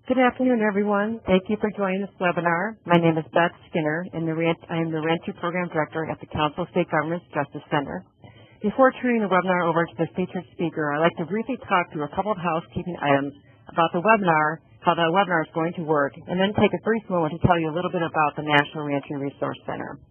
Good afternoon, everyone. Thank you for joining this webinar. My name is Beth Skinner, and I am the Reentry Program Director at the Council of State Governments Justice Center. Before turning the webinar over to the featured speaker, I'd like to briefly talk through a couple of housekeeping items about the webinar, how the webinar is going to work, and then take a brief moment to tell you a little bit about the National Reentry Resource Center.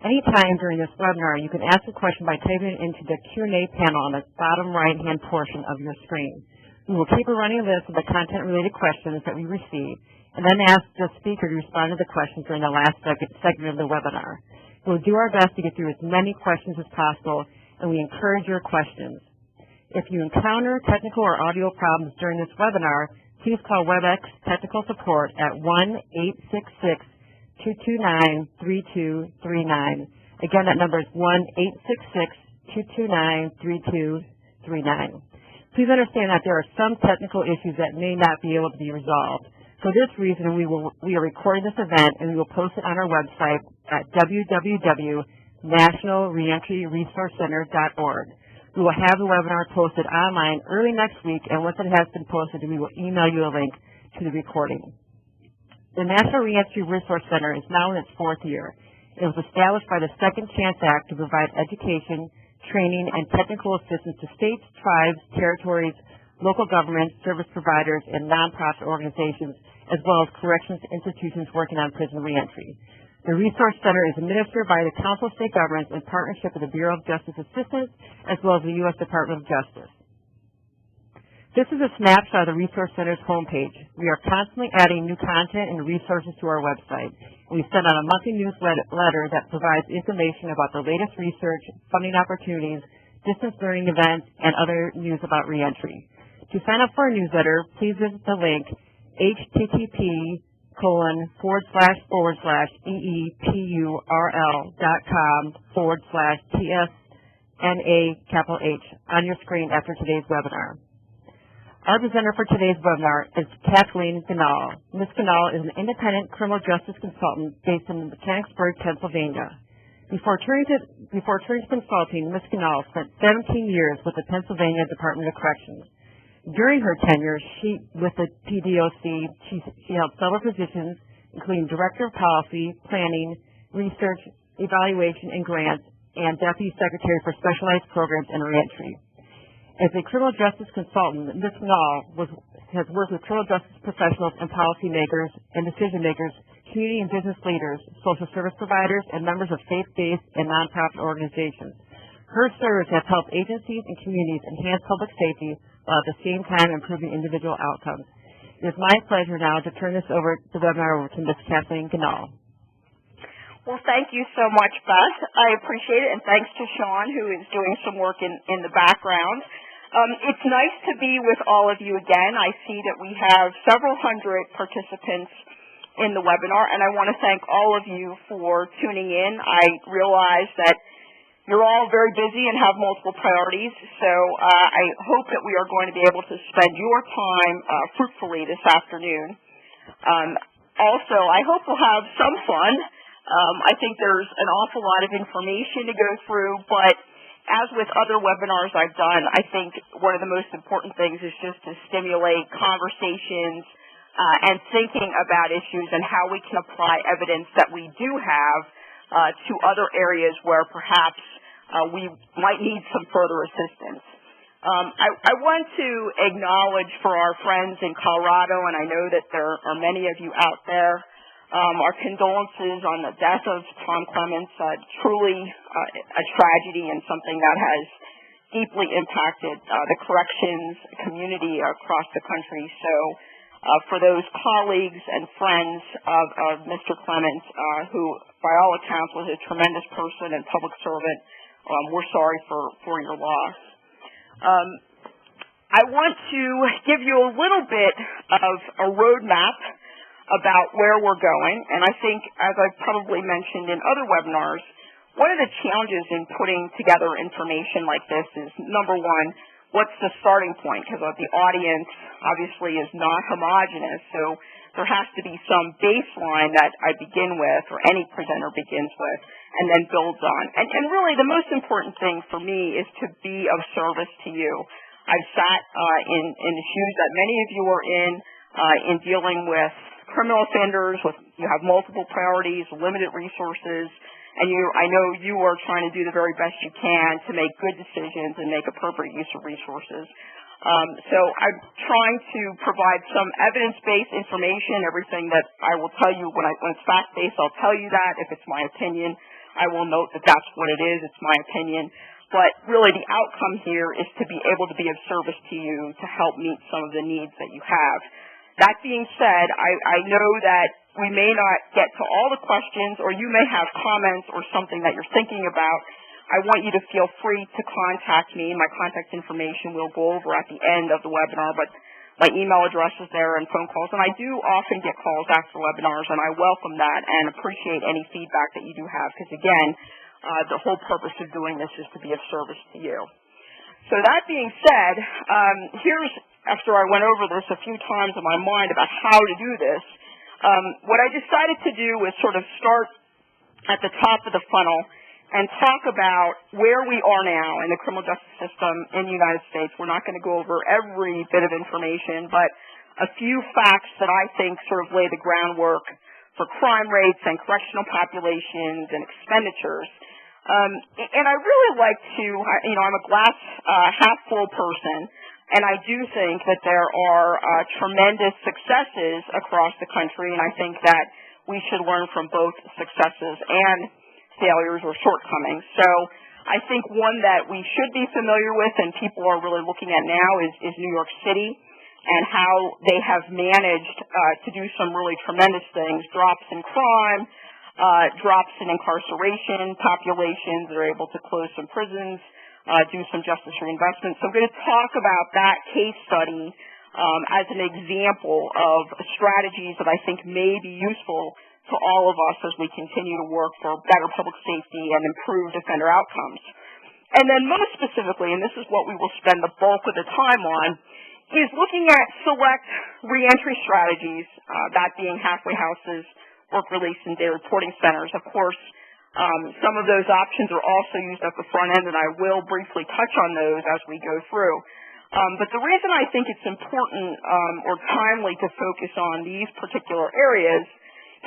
Anytime during this webinar, you can ask a question by typing it into the Q&A panel on the bottom right-hand portion of your screen. We will keep a running list of the content-related questions that we receive, and then ask the speaker to respond to the questions during the last segment of the webinar. We will do our best to get through as many questions as possible, and we encourage your questions. If you encounter technical or audio problems during this webinar, please call WebEx Technical Support at 1-866-229-3239. Again, that number is 1-866-229-3239. Please understand that there are some technical issues that may not be able to be resolved. For this reason, we are recording this event, and we will post it on our website at www.nationalreentryresourcecenter.org. We will have the webinar posted online early next week, and once it has been posted, we will email you a link to the recording. The National Reentry Resource Center is now in its fourth year. It was established by the Second Chance Act to provide education, training, and technical assistance to states, tribes, territories, local governments, service providers, and nonprofit organizations, as well as corrections institutions working on prison reentry. The Resource Center is administered by the Council of State Governments in partnership with the Bureau of Justice Assistance, as well as the U.S. Department of Justice. This is a snapshot of the Resource Center's homepage. We are constantly adding new content and resources to our website. We send out a monthly newsletter that provides information about the latest research, funding opportunities, distance learning events, and other news about reentry. To sign up for our newsletter, please visit the link http://eepurl.com/TSNA on your screen after today's webinar. Our presenter for today's webinar is Kathleen Ganal. Ms. Ganal is an independent criminal justice consultant based in Mechanicsburg, Pennsylvania. Before turning to consulting, Ms. Ganal spent 17 years with the Pennsylvania Department of Corrections. During her tenure with the PDOC, she held several positions, including Director of Policy, Planning, Research, Evaluation, and Grants, and Deputy Secretary for Specialized Programs and Reentry. As a criminal justice consultant, Ms. Ganal has worked with criminal justice professionals and policymakers and decision-makers, community and business leaders, social service providers, and members of faith-based and nonprofit organizations. Her service has helped agencies and communities enhance public safety while at the same time improving individual outcomes. It is my pleasure now to turn the webinar over to Ms. Kathleen Ganal. Well, thank you so much, Beth. I appreciate it, and thanks to Sean, who is doing some work in the background. It's nice to be with all of you again. I see that we have several hundred participants in the webinar, and I want to thank all of you for tuning in. I realize that you're all very busy and have multiple priorities, so I hope that we are going to be able to spend your time fruitfully this afternoon. Also, I hope we'll have some fun. I think there's an awful lot of information to go through, but as with other webinars I've done, I think one of the most important things is just to stimulate conversations and thinking about issues and how we can apply evidence that we do have to other areas where perhaps we might need some further assistance. I want to acknowledge for our friends in Colorado, and I know that there are many of you out there, our condolences on the death of Tom Clements, truly a tragedy and something that has deeply impacted the corrections community across the country. So for those colleagues and friends of Mr. Clements, who by all accounts was a tremendous person and public servant, we're sorry for your loss. I want to give you a little bit of a roadmap about where we're going, and I think, as I've probably mentioned in other webinars, one of the challenges in putting together information like this is, number one, what's the starting point? Because the audience obviously is not homogeneous, so there has to be some baseline that I begin with, or any presenter begins with, and then builds on. And really, the most important thing for me is to be of service to you. I've sat in the shoes that many of you are in in dealing with criminal offenders. You have multiple priorities, limited resources, and I know you are trying to do the very best you can to make good decisions and make appropriate use of resources. So I'm trying to provide some evidence-based information. Everything that I will tell you when it's fact-based, I'll tell you that. If it's my opinion, I will note that that's what it is. It's my opinion. But really the outcome here is to be able to be of service to you to help meet some of the needs that you have. That being said, I know that we may not get to all the questions, or you may have comments or something that you're thinking about. I want you to feel free to contact me. My contact information we'll go over at the end of the webinar, but my email address is there and phone calls. And I do often get calls after webinars, and I welcome that and appreciate any feedback that you do have, because, again, the whole purpose of doing this is to be of service to you. So that being said, here's, after I went over this a few times in my mind about how to do this, what I decided to do was sort of start at the top of the funnel and talk about where we are now in the criminal justice system in the United States. We're not going to go over every bit of information, but a few facts that I think sort of lay the groundwork for crime rates and correctional populations and expenditures. And I really like to, I'm a glass half full person, and I do think that there are tremendous successes across the country, and I think that we should learn from both successes and failures or shortcomings. So I think one that we should be familiar with and people are really looking at now is New York City and how they have managed to do some really tremendous things, drops in crime, drops in incarceration, populations. They're able to close some prisons, do some justice reinvestment. So I'm going to talk about that case study as an example of strategies that I think may be useful to all of us as we continue to work for better public safety and improved offender outcomes. And then most specifically, and this is what we will spend the bulk of the time on, is looking at select reentry strategies, that being halfway houses, work release, and day reporting centers. Of course, some of those options are also used at the front end, and I will briefly touch on those as we go through. But the reason I think it's important or timely to focus on these particular areas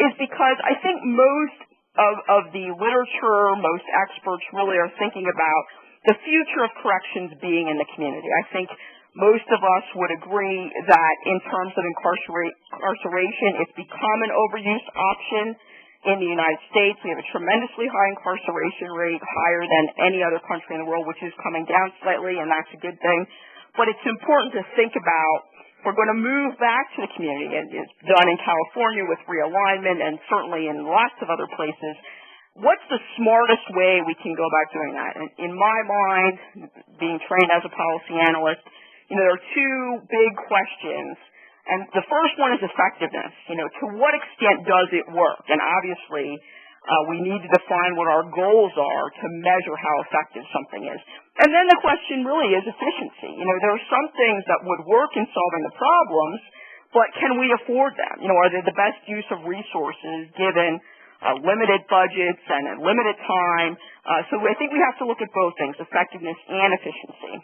is because I think most of the literature, most experts really are thinking about the future of corrections being in the community. I think most of us would agree that in terms of incarceration, it's become an overused option in the United States. We have a tremendously high incarceration rate, higher than any other country in the world, which is coming down slightly, and that's a good thing. But it's important to think about, if we're going to move back to the community, and it's done in California with realignment and certainly in lots of other places, what's the smartest way we can go about doing that? And in my mind, being trained as a policy analyst, there are two big questions. And the first one is effectiveness. To what extent does it work? And obviously, we need to define what our goals are to measure how effective something is. And then the question really is efficiency. There are some things that would work in solving the problems, but can we afford them? Are they the best use of resources given limited budgets and limited time? So I think we have to look at both things, effectiveness and efficiency.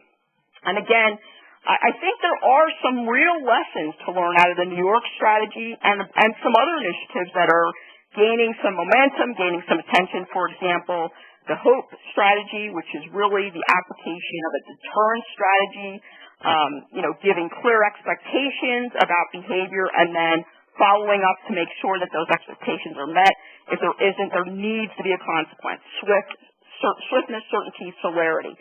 And again, I think there are some real lessons to learn out of the New York strategy and some other initiatives that are gaining some momentum, gaining some attention. For example, the HOPE strategy, which is really the application of a deterrence strategy, giving clear expectations about behavior and then following up to make sure that those expectations are met. If there isn't, there needs to be a consequence. Swiftness, certainty, celerity.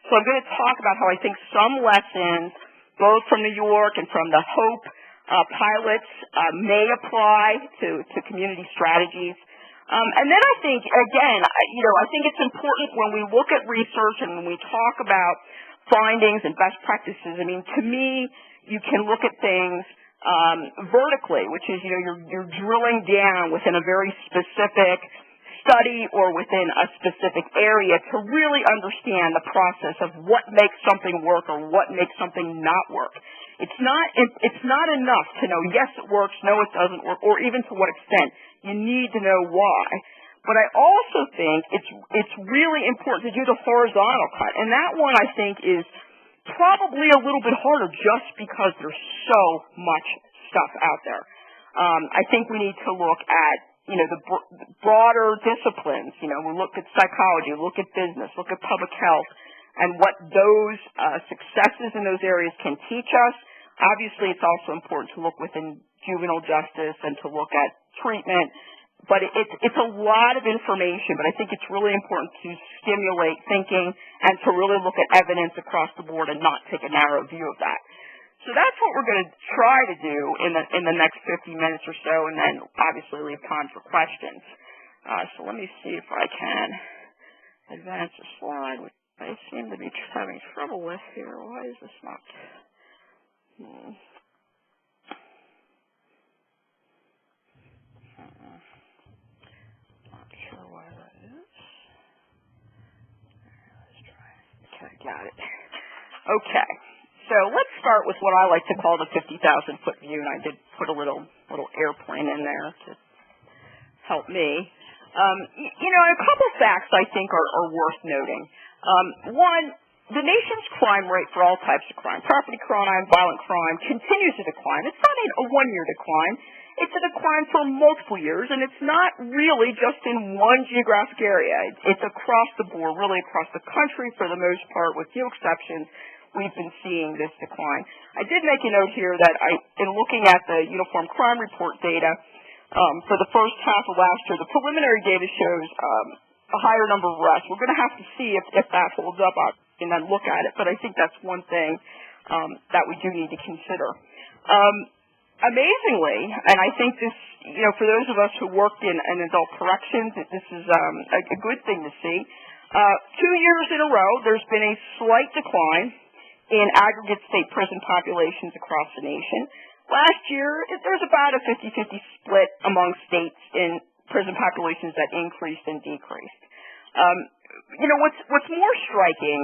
So I'm going to talk about how I think some lessons, both from New York and from the HOPE pilots, may apply to community strategies. And then I think, again, I think it's important when we look at research and when we talk about findings and best practices. I mean, to me, you can look at things vertically, which is, you're drilling down within a very specific study or within a specific area to really understand the process of what makes something work or what makes something not work. It's not enough to know, yes, it works, no, it doesn't work, or even to what extent. You need to know why. But I also think it's really important to do the horizontal cut, and that one I think is probably a little bit harder just because there's so much stuff out there. I think we need to look at, the broader disciplines. We look at psychology, look at business, look at public health, and what those successes in those areas can teach us. Obviously, it's also important to look within juvenile justice and to look at treatment. But it's a lot of information, but I think it's really important to stimulate thinking and to really look at evidence across the board and not take a narrow view of that. So that's what we're going to try to do in the next 50 minutes or so, and then obviously leave time for questions. So let me see if I can advance the slide, which I seem to be having trouble with here. Why is this not? Not sure why that is. Let's try. Okay, got it. Okay. So let's start with what I like to call the 50,000-foot view, and I did put a little airplane in there to help me. A couple facts I think are worth noting. One, the nation's crime rate for all types of crime, property crime, violent crime, continues to decline. It's not a one-year decline. It's a decline for multiple years, and it's not really just in one geographic area. It's across the board, really across the country for the most part, with few exceptions. We've been seeing this decline. I did make a note here that in looking at the Uniform Crime Report data for the first half of last year, the preliminary data shows a higher number of arrests. We're going to have to see if that holds up and then look at it, but I think that's one thing that we do need to consider. Amazingly, and I think this, for those of us who work in adult corrections, this is a good thing to see. 2 years in a row, there's been a slight decline in aggregate state prison populations across the nation. Last year, there's about a 50-50 split among states in prison populations that increased and decreased. What's more striking,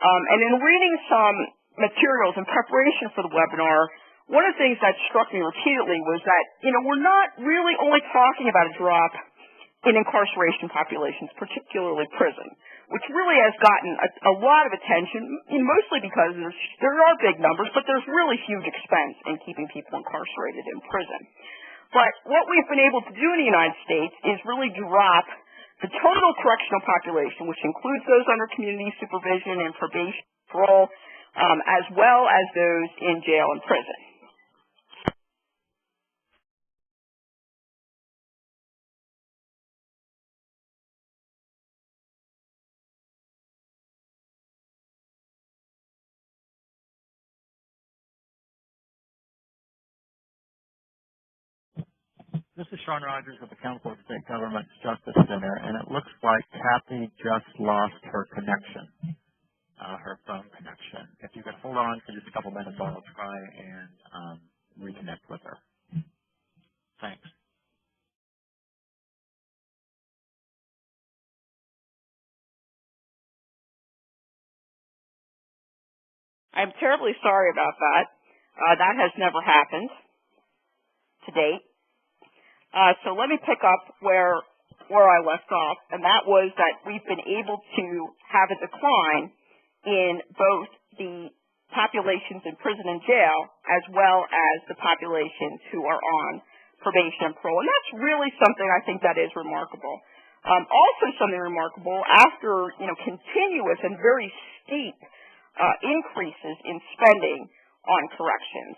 and in reading some materials in preparation for the webinar, one of the things that struck me repeatedly was that, we're not really only talking about a drop in incarceration populations, particularly prison, which really has gotten a lot of attention, mostly because there are big numbers, but there's really huge expense in keeping people incarcerated in prison. But what we've been able to do in the United States is really drop the total correctional population, which includes those under community supervision and probation, parole, as well as those in jail and prison. This is Sean Rogers with the Council of State Government's Justice Center, and it looks like Kathy just lost her connection, her phone connection. If you could hold on for just a couple minutes, I'll try and reconnect with her. Thanks. I'm terribly sorry about that. That has never happened to date. So let me pick up where I left off, and that was that we've been able to have a decline in both the populations in prison and jail as well as the populations who are on probation and parole. And that's really something I think that is remarkable. Also something remarkable, after continuous and very steep increases in spending on corrections,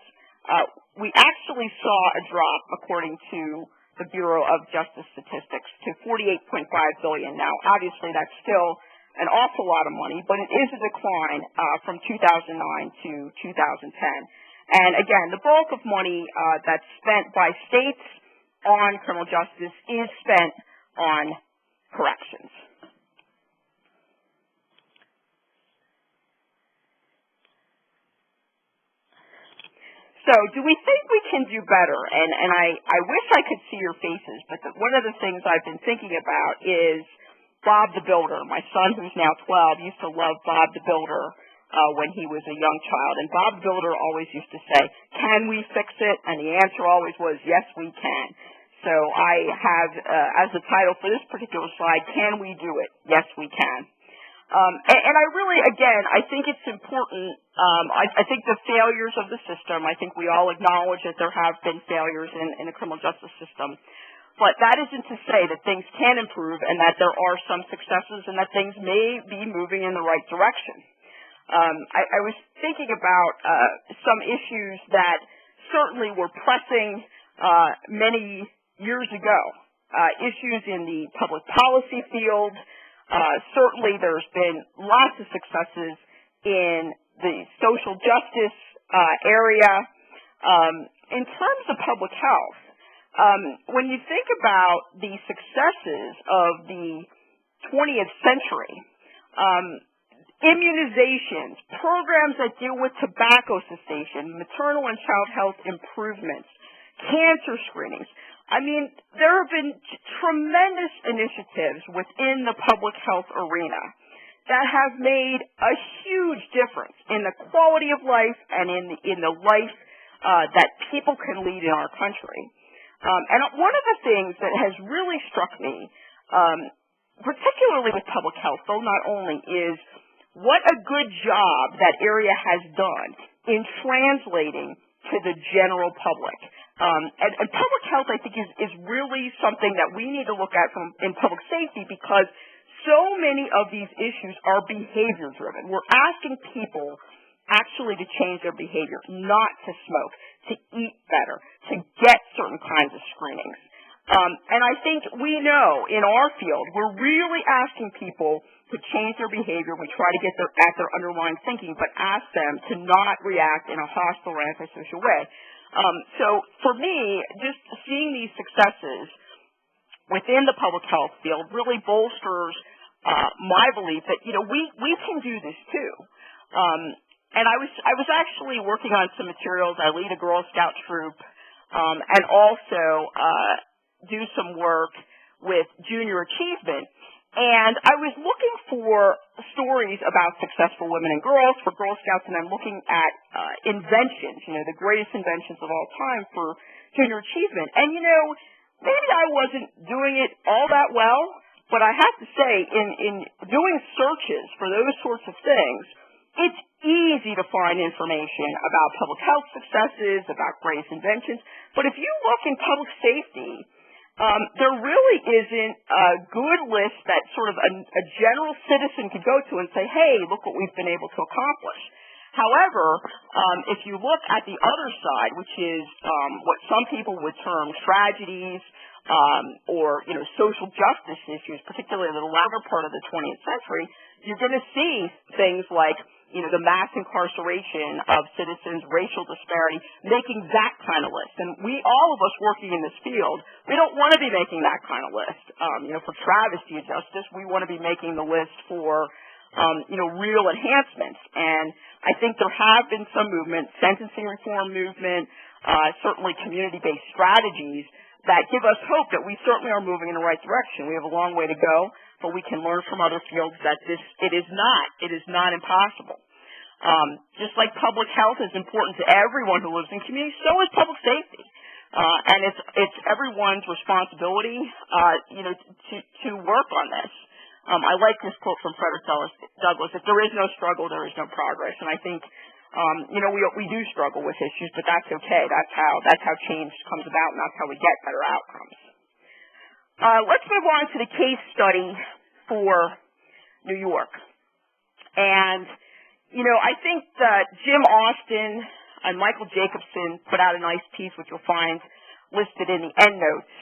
we actually saw a drop, according to the Bureau of Justice Statistics, to $48.5 billion. Now, obviously, that's still an awful lot of money, but it is a decline from 2009 to 2010. And again, the bulk of money that's spent by states on criminal justice is spent on corrections. So do we think we can do better? And I wish I could see your faces, but one of the things I've been thinking about is Bob the Builder. My son, who's now 12, used to love Bob the Builder when he was a young child. And Bob the Builder always used to say, "Can we fix it?" And the answer always was, "Yes, we can." So I have, as the title for this particular slide, "Can we do it?" Yes, we can. And I really, again, I think it's important. I think the failures of the system, I think we all acknowledge that there have been failures in the criminal justice system. But that isn't to say that things can improve and that there are some successes and that things may be moving in the right direction. I was thinking about some issues that certainly were pressing many years ago. Issues in the public policy field. Certainly there's been lots of successes in the social justice area. In terms of public health, when you think about the successes of the 20th century, immunizations, programs that deal with tobacco cessation, maternal and child health improvements, cancer screenings. I mean, there have been tremendous initiatives within the public health arena that have made a huge difference in the quality of life and in the life that people can lead in our country. And one of the things that has really struck me, particularly with public health, though not only, is what a good job that area has done in translating to the general public. And public health, I think, is really something that we need to look at in public safety because so many of these issues are behavior-driven. We're asking people actually to change their behavior, not to smoke, to eat better, to get certain kinds of screenings. And I think we know in our field, we're really asking people to change their behavior. We try to get at their underlying thinking, but ask them to not react in a hostile or antisocial way. So for me, just seeing these successes within the public health field really bolsters my belief that, you know, we can do this too. And I was actually working on some materials. I lead a Girl Scout troop, and also do some work with junior achievement. And I was looking for stories about successful women and girls for Girl Scouts, and I'm looking at inventions, you know, the greatest inventions of all time for junior achievement. And, you know, maybe I wasn't doing it all that well, but I have to say, in doing searches for those sorts of things, it's easy to find information about public health successes, about greatest inventions. But if you look in public safety, there really isn't a good list that sort of a general citizen could go to and say, hey, look what we've been able to accomplish. However, if you look at the other side, which is what some people would term tragedies or, you know, social justice issues, particularly in the latter part of the 20th century, you're going to see things like, you know, the mass incarceration of citizens, racial disparity, making that kind of list. And we, all of us working in this field, we don't want to be making that kind of list. You know, for travesty of justice, we want to be making the list for, you know, real enhancements. And I think there have been some movement, sentencing reform movement, certainly community-based strategies that give us hope that we certainly are moving in the right direction. We have a long way to go, but we can learn from other fields that it is not impossible. Just like public health is important to everyone who lives in communities, so is public safety. And it's everyone's responsibility, you know, to work on this. I like this quote from Frederick Douglass: "If there is no struggle, there is no progress." And I think, you know, we do struggle with issues, but that's okay. That's how change comes about, and that's how we get better outcomes. Let's move on to the case study for New York. And, you know, I think that Jim Austin and Michael Jacobson put out a nice piece, which you'll find listed in the endnotes.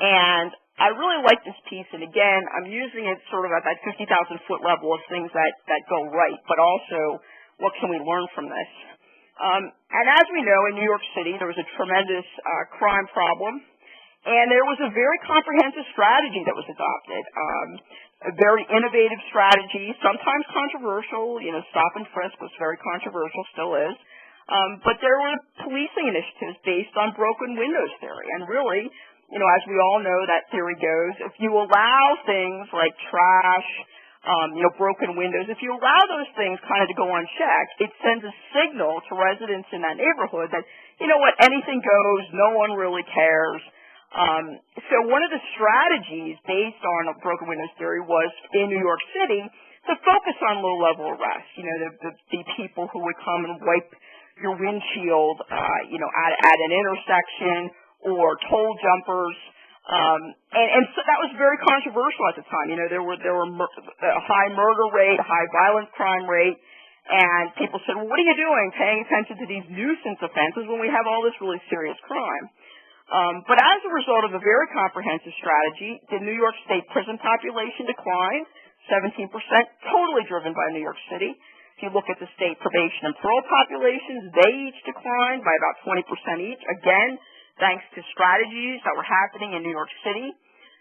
And I really like this piece, and again, I'm using it sort of at that 50,000-foot level of things that go right, but also what can we learn from this? And as we know, in New York City, there was a tremendous crime problem, and there was a very comprehensive strategy that was adopted, a very innovative strategy, sometimes controversial. You know, stop and frisk was very controversial, still is. But there were policing initiatives based on broken windows theory, and really, you know, as we all know, that theory goes, if you allow things like trash, you know, broken windows, if you allow those things kind of to go unchecked, it sends a signal to residents in that neighborhood that, you know what, anything goes, no one really cares. So one of the strategies based on a broken windows theory was in New York City to to focus on low-level arrests, the people who would come and wipe your windshield, at an intersection, or toll jumpers. And so that was very controversial at the time. There were a high murder rate, a high violent crime rate, and people said, well, what are you doing paying attention to these nuisance offenses when we have all this really serious crime? But as a result of a very comprehensive strategy, the New York State prison population declined 17%, totally driven by New York City. If you look at the state probation and parole populations, they each declined by about 20% each, again, thanks to strategies that were happening in New York City.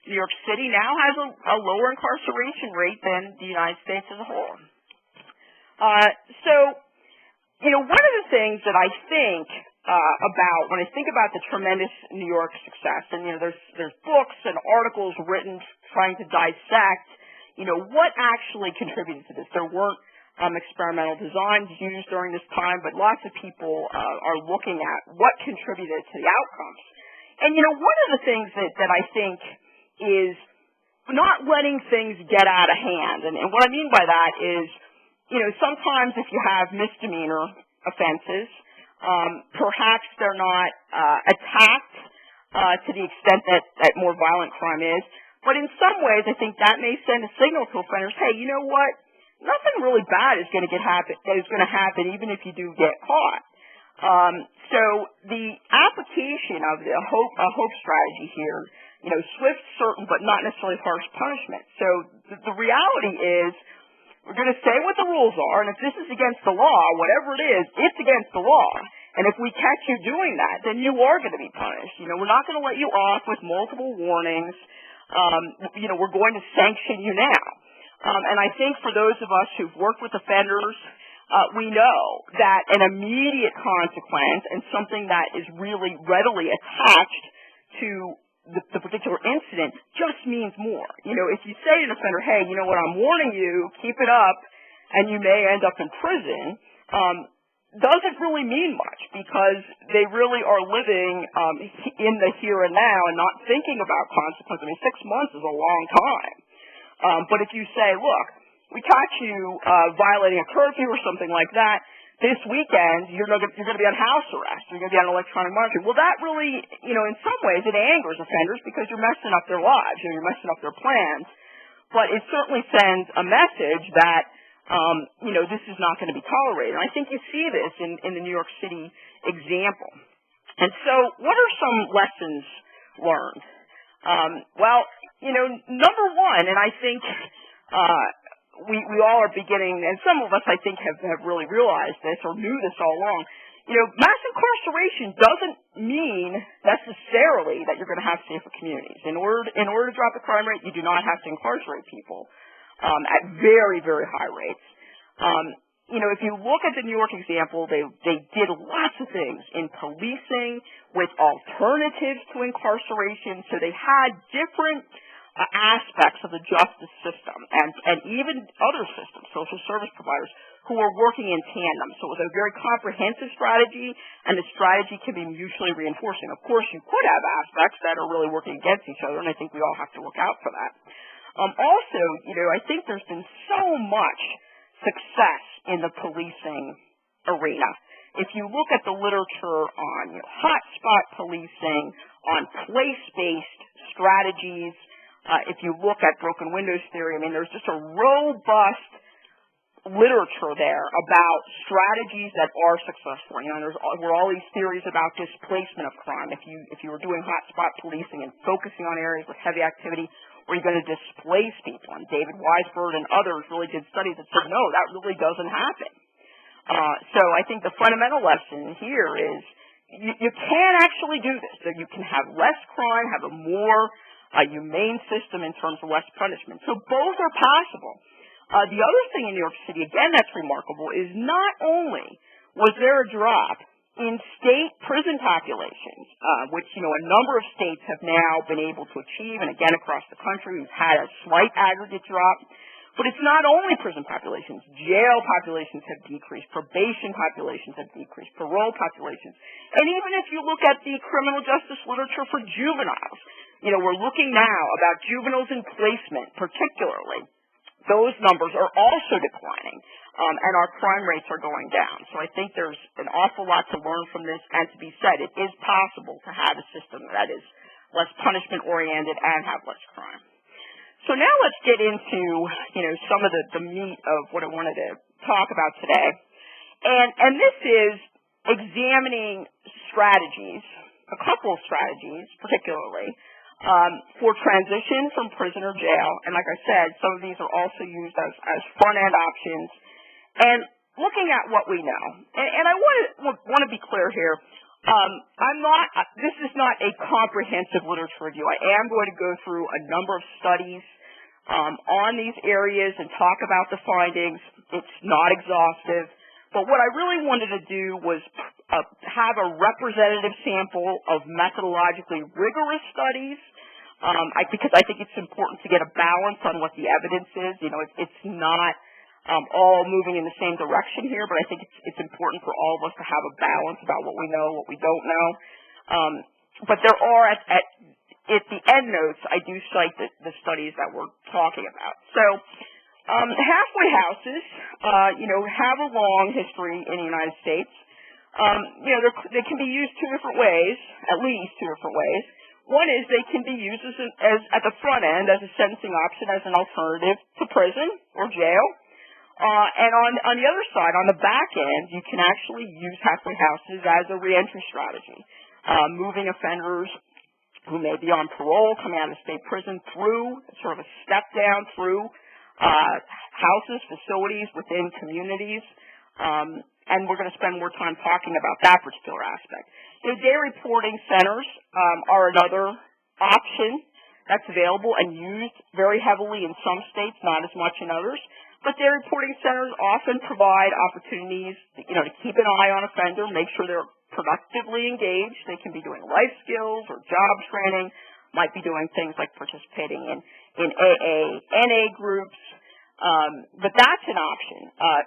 New York City now has a lower incarceration rate than the United States as a whole. One of the things that I think about when I think about the tremendous New York success, and there's books and articles written trying to dissect, what actually contributed to this. There weren't experimental designs used during this time, but lots of people are looking at what contributed to the outcomes. And one of the things that I think is not letting things get out of hand, and what I mean by that is, sometimes if you have misdemeanor offenses, perhaps they're not attacked to the extent that more violent crime is, but in some ways I think that may send a signal to offenders, hey, you know what? Nothing really bad is going to happen even if you do get caught. So the application of a hope strategy here, swift, certain, but not necessarily harsh punishment. So the reality is we're going to say what the rules are, and if this is against the law, whatever it is, it's against the law. And if we catch you doing that, then you are going to be punished. We're not going to let you off with multiple warnings. We're going to sanction you now. And I think for those of us who've worked with offenders, we know that an immediate consequence and something that is really readily attached to the particular incident just means more. If you say to an offender, hey, you know what, I'm warning you, keep it up, and you may end up in prison, doesn't really mean much because they really are living in the here and now and not thinking about consequences. I mean, 6 months is a long time. But if you say, look, we caught you violating a curfew or something like that, this weekend you're going to be on house arrest. You're going to be on electronic monitoring. Well, that really, in some ways it angers offenders because you're messing up their lives. You're messing up their plans. But it certainly sends a message that, this is not going to be tolerated. And I think you see this in the New York City example. And so what are some lessons learned? Number one, and I think we all are beginning, and some of us I think have really realized this or knew this all along, mass incarceration doesn't mean necessarily that you're going to have safer communities. In order to drop the crime rate, you do not have to incarcerate people at very, very high rates. If you look at the New York example, they did lots of things in policing with alternatives to incarceration. So they had different aspects of the justice system and even other systems, social service providers, who were working in tandem. So it was a very comprehensive strategy, and the strategy can be mutually reinforcing. Of course, you could have aspects that are really working against each other, and I think we all have to look out for that. Also, I think there's been so much success in the policing arena. If you look at the literature on hotspot policing, on place-based strategies, if you look at broken windows theory, I mean, there's just a robust literature there about strategies that are successful. There were all these theories about displacement of crime. If you were doing hotspot policing and focusing on areas with heavy activity, were you going to displace people? And David Weisberg and others really did studies that said, no, that really doesn't happen. So I think the fundamental lesson here is you can actually do this. So you can have less crime, have a more humane system in terms of less punishment. So both are possible. The other thing in New York City, again, that's remarkable, is not only was there a drop in state prison populations, which, a number of states have now been able to achieve, and again, across the country, we've had a slight aggregate drop, but it's not only prison populations. Jail populations have decreased, probation populations have decreased, parole populations. And even if you look at the criminal justice literature for juveniles, we're looking now about juveniles in placement, particularly. those numbers are also declining, and our crime rates are going down. So I think there's an awful lot to learn from this, and to be said, it is possible to have a system that is less punishment-oriented and have less crime. So now let's get into, some of the meat of what I wanted to talk about today. And this is examining strategies, a couple of strategies particularly, for transition from prison or jail. And like I said, some of these are also used as front-end options. And looking at what we know. And I want to be clear here. This is not a comprehensive literature review. I am going to go through a number of studies on these areas and talk about the findings. It's not exhaustive. But what I really wanted to do was have a representative sample of methodologically rigorous studies, because I think it's important to get a balance on what the evidence is. It's not all moving in the same direction here, but I think it's important for all of us to have a balance about what we know, what we don't know. But there are, at the end notes, I do cite the studies that we're talking about. So halfway houses, have a long history in the United States. They can be used two different ways, at least two different ways. One is they can be used as at the front end as a sentencing option, as an alternative to prison or jail. And on the other side, on the back end, you can actually use halfway houses as a reentry strategy, moving offenders who may be on parole, coming out of state prison, through sort of a step down through houses, facilities within communities, and we're going to spend more time talking about that particular aspect. Day reporting centers are another option that's available and used very heavily in some states, not as much in others. But day reporting centers often provide opportunities, to keep an eye on offender, make sure they're productively engaged. They can be doing life skills or job training, might be doing things like participating in AA, NA groups, but that's an option.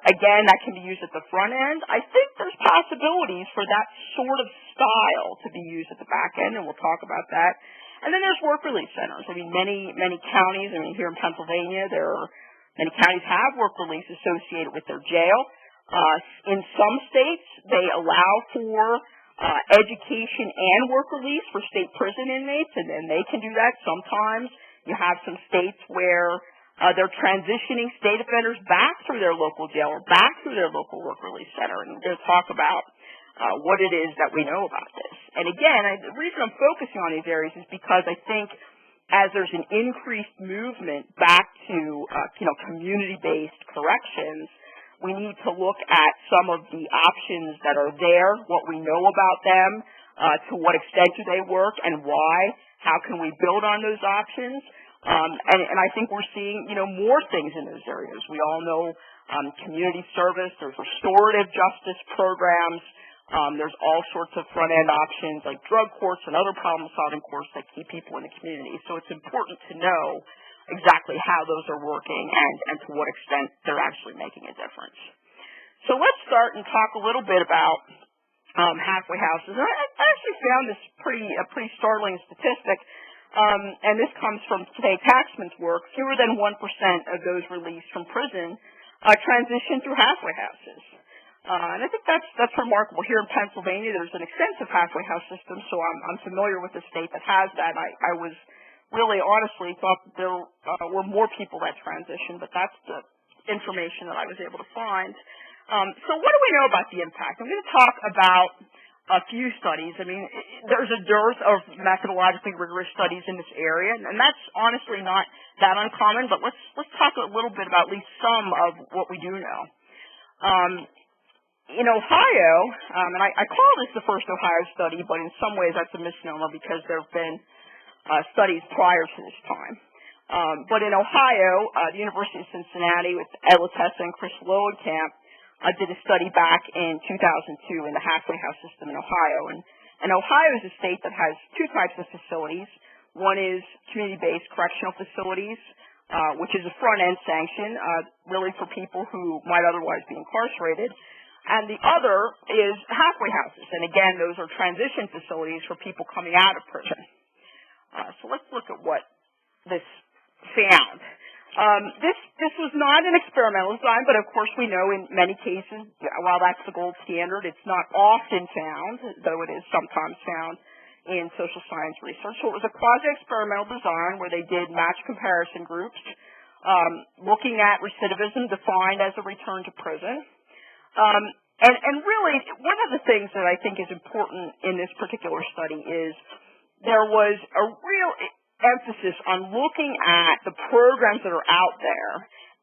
Again, that can be used at the front end. I think there's possibilities for that sort of style to be used at the back end, and we'll talk about that. And then there's work release centers. Many counties, here in Pennsylvania, many counties have work release associated with their jail. In some states, they allow for education and work release for state prison inmates, and then they can do that. Sometimes you have some states where they're transitioning state offenders back through their local jail or back through their local work release center, and we're going to talk about what it is that we know about this. And again, the reason I'm focusing on these areas is because I think as there's an increased movement back to community-based corrections, we need to look at some of the options that are there, what we know about them, to what extent do they work, and why. How can we build on those options? And I think we're seeing, more things in those areas. We all know community service, there's restorative justice programs, there's all sorts of front-end options like drug courts and other problem-solving courts that keep people in the community. So it's important to know exactly how those are working and to what extent they're actually making a difference. So let's start and talk a little bit about halfway houses. And I actually found this a pretty startling statistic. And this comes from Kay Taxman's work. Fewer than 1% of those released from prison transition through halfway houses. And I think that's remarkable. Here in Pennsylvania, there's an extensive halfway house system, so I'm familiar with the state that has that. I was really honestly thought that there were more people that transitioned, but that's the information that I was able to find. So what do we know about the impact? I'm going to talk about a few studies. There's a dearth of methodologically rigorous studies in this area, and that's honestly not that uncommon, but let's talk a little bit about at least some of what we do know. In Ohio, and I call this the first Ohio study, but in some ways that's a misnomer because there have been studies prior to this time. But in Ohio, the University of Cincinnati with Ed Latessa and Chris Lowenkamp did a study back in 2002 in the halfway house system in Ohio. And Ohio is a state that has two types of facilities. One is community-based correctional facilities, which is a front-end sanction, really for people who might otherwise be incarcerated. And the other is halfway houses. And again, those are transition facilities for people coming out of prison. So let's look at what this found. This was not an experimental design, but of course we know in many cases, while that's the gold standard, it's not often found, though it is sometimes found in social science research. So it was a quasi-experimental design where they did match comparison groups, looking at recidivism defined as a return to prison. And really, one of the things that I think is important in this particular study is there was a real emphasis on looking at the programs that are out there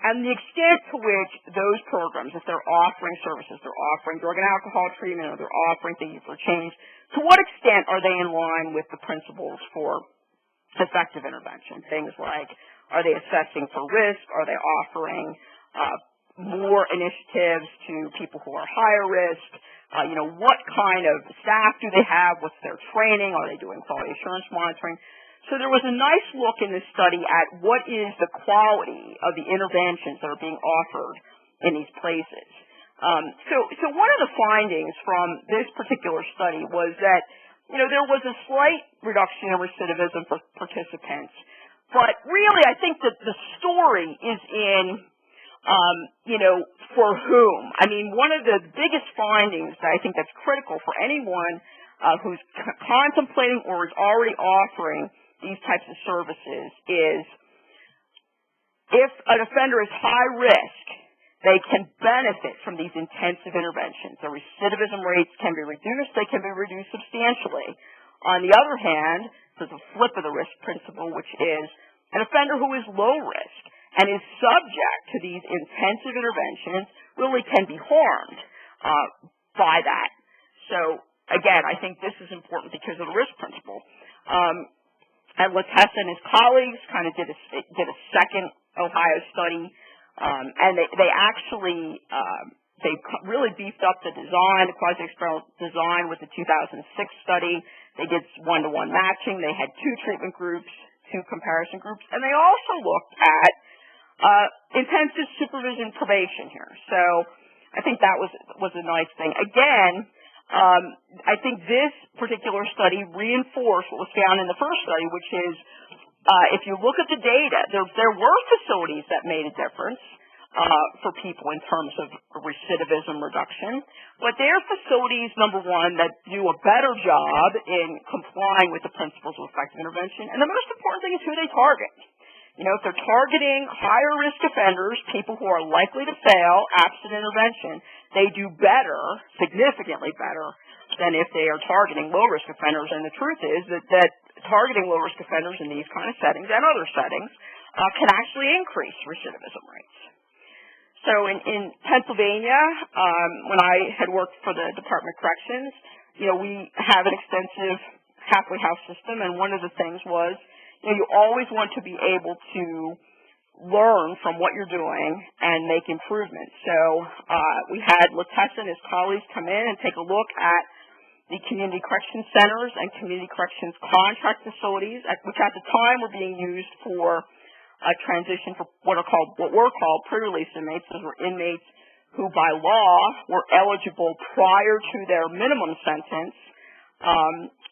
and the extent to which those programs, if they're offering services, they're offering drug and alcohol treatment, or they're offering things for change, to what extent are they in line with the principles for effective intervention? Things like, are they assessing for risk? Are they offering more initiatives to people who are higher risk? What kind of staff do they have? What's their training? Are they doing quality assurance monitoring? So there was a nice look in this study at what is the quality of the interventions that are being offered in these places. So one of the findings from this particular study was that, there was a slight reduction in recidivism for participants, but really I think that the story is in, for whom. I mean, one of the biggest findings that I think that's critical for anyone who's contemplating or is already offering these types of services is if an offender is high risk, they can benefit from these intensive interventions. Their recidivism rates can be reduced. They can be reduced substantially. On the other hand, there's a flip of the risk principle, which is an offender who is low risk and is subject to these intensive interventions really can be harmed by that. So, again, I think this is important because of the risk principle. And Latessa and his colleagues kind of did a second Ohio study, and they actually they really beefed up the design, the quasi-experimental design with the 2006 study. They did one-to-one matching. They had 2 treatment groups, 2 comparison groups, and they also looked at intensive supervision probation here. So I think that was a nice thing. Again, I think this particular study reinforced what was found in the first study, which is if you look at the data, there were facilities that made a difference for people in terms of recidivism reduction, but they're facilities, number one, that do a better job in complying with the principles of effective intervention, and the most important thing is who they target. If they're targeting higher risk offenders, people who are likely to fail absent intervention, they do better, significantly better, than if they are targeting low risk offenders. And the truth is that targeting low risk offenders in these kind of settings and other settings can actually increase recidivism rates. So in Pennsylvania, when I had worked for the Department of Corrections, we have an extensive halfway house system, and one of the things was you always want to be able to learn from what you're doing and make improvements. So we had Latessa and his colleagues come in and take a look at the community corrections centers and community corrections contract facilities, which at the time were being used for a transition for what were called pre-release inmates. Those were inmates who by law were eligible prior to their minimum sentence,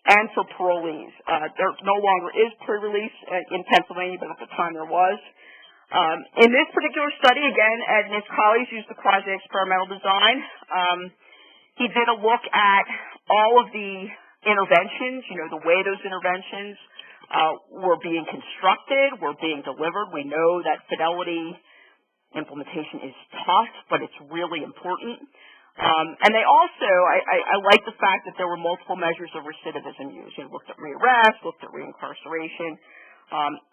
and for parolees. There no longer is pre-release in Pennsylvania, but at the time there was. In this particular study, again, Ed and his colleagues used the quasi-experimental design. He did a look at all of the interventions, the way those interventions were being constructed, were being delivered. We know that fidelity implementation is tough, but it's really important. And they also, I like the fact that there were multiple measures of recidivism used. You looked at rearrest, looked at reincarceration.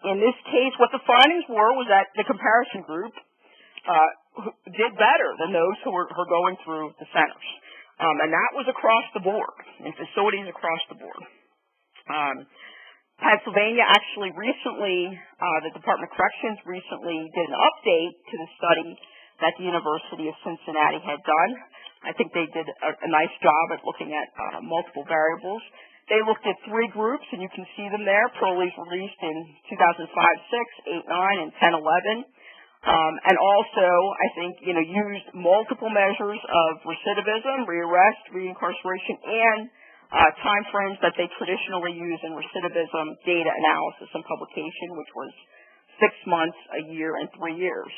In this case, what the findings were was that the comparison group did better than those who were going through the centers. And that was across the board, in facilities across the board. Pennsylvania actually recently, the Department of Corrections recently did an update to the study that the University of Cincinnati had done. I think they did a nice job at looking at multiple variables. They looked at 3 groups, and you can see them there. Parolees released in 2005, 6, 8, 9, and 10, 11. And also, I think, used multiple measures of recidivism, rearrest, reincarceration, and time frames that they traditionally use in recidivism data analysis and publication, which was 6 months, a year, and 3 years.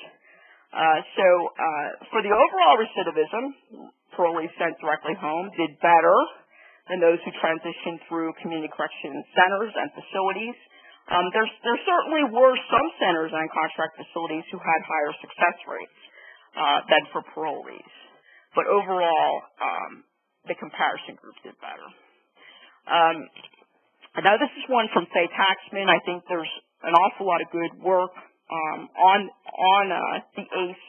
For the overall recidivism, parolees sent directly home did better than those who transitioned through community correction centers and facilities. There certainly were some centers and contract facilities who had higher success rates than for parolees. But overall, the comparison group did better. Now, this is one from Faye Taxman. I think there's an awful lot of good work on the ACE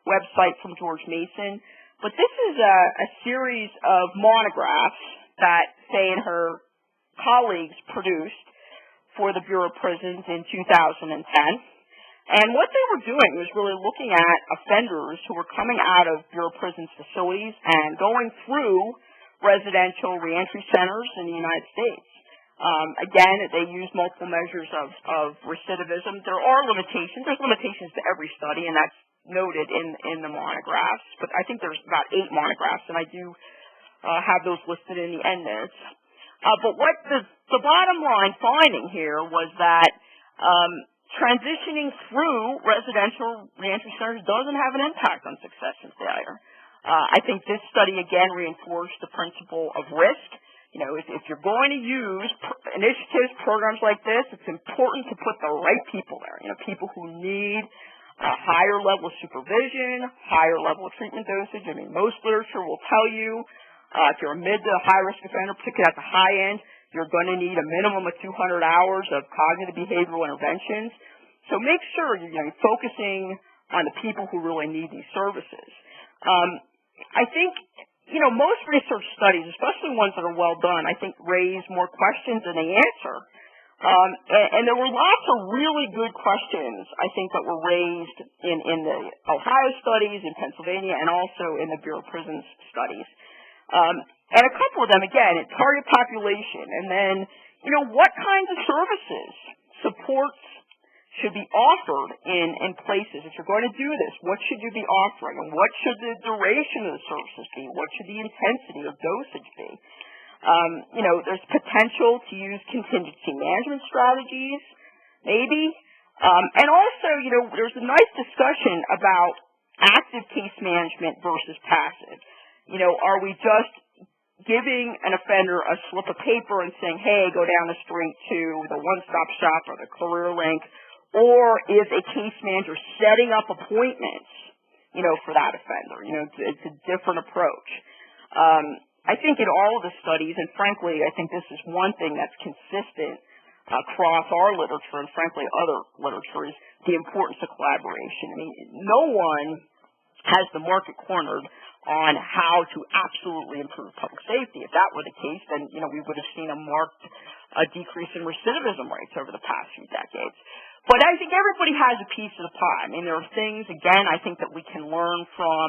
website from George Mason. But this is a series of monographs that Faye and her colleagues produced for the Bureau of Prisons in 2010. And what they were doing was really looking at offenders who were coming out of Bureau of Prisons facilities and going through residential reentry centers in the United States. Again, they used multiple measures of recidivism. There are limitations. There's limitations to every study, and that's noted in the monographs. But I think there's about 8 monographs, and I do have those listed in the end notes. But what the bottom line finding here was that transitioning through residential reentry centers doesn't have an impact on success and failure. I think this study, again, reinforced the principle of risk. You know, if you're going to use initiatives, programs like this, it's important to put the right people there. You know, people who need a higher level of supervision, higher level of treatment dosage. I mean, most literature will tell you if you're a mid to high risk offender, particularly at the high end, you're going to need a minimum of 200 hours of cognitive behavioral interventions. So make sure you're focusing on the people who really need these services. I think, you know, most research studies, especially ones that are well done, I think raise more questions than they answer. And there were lots of really good questions, I think, that were raised in the Ohio studies, in Pennsylvania, and also in the Bureau of Prisons studies. And a couple of them, again, target population, and then, you know, what kinds of services, supports should be offered in places. If you're going to do this, what should you be offering, and what should the duration of the services be? What should the intensity of dosage be? You know, there's potential to use contingency management strategies, maybe. And also, you know, there's a nice discussion about active case management versus passive. You know, are we just giving an offender a slip of paper and saying, hey, go down the street to the one-stop shop or the career link, or is a case manager setting up appointments, you know, for that offender? You know, it's a different approach. I think in all of the studies, and frankly, I think this is one thing that's consistent across our literature and frankly other literature, is the importance of collaboration. I mean, no one has the market cornered on how to absolutely improve public safety. If that were the case, then, you know, we would have seen a marked decrease in recidivism rates over the past few decades. But I think everybody has a piece of the pie. I mean, there are things, again, I think that we can learn from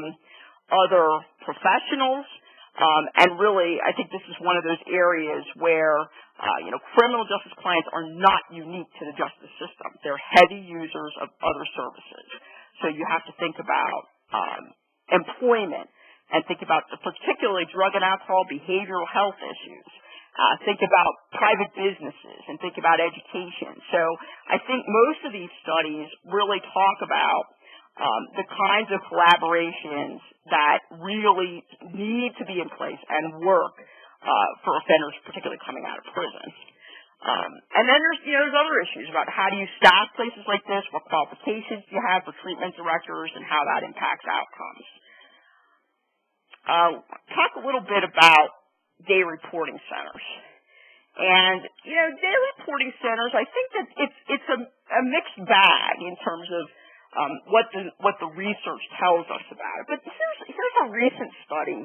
other professionals. And really, I think this is one of those areas where, you know, criminal justice clients are not unique to the justice system. They're heavy users of other services. So you have to think about employment and think about particularly drug and alcohol behavioral health issues. Think about private businesses and think about education. So I think most of these studies really talk about the kinds of collaborations that really need to be in place and work for offenders, particularly coming out of prison. And then there's other issues about how do you staff places like this, what qualifications do you have for treatment directors, and how that impacts outcomes. Talk a little bit about day reporting centers. And, you know, day reporting centers, I think that it's a mixed bag in terms of what the research tells us about it. But here's a recent study,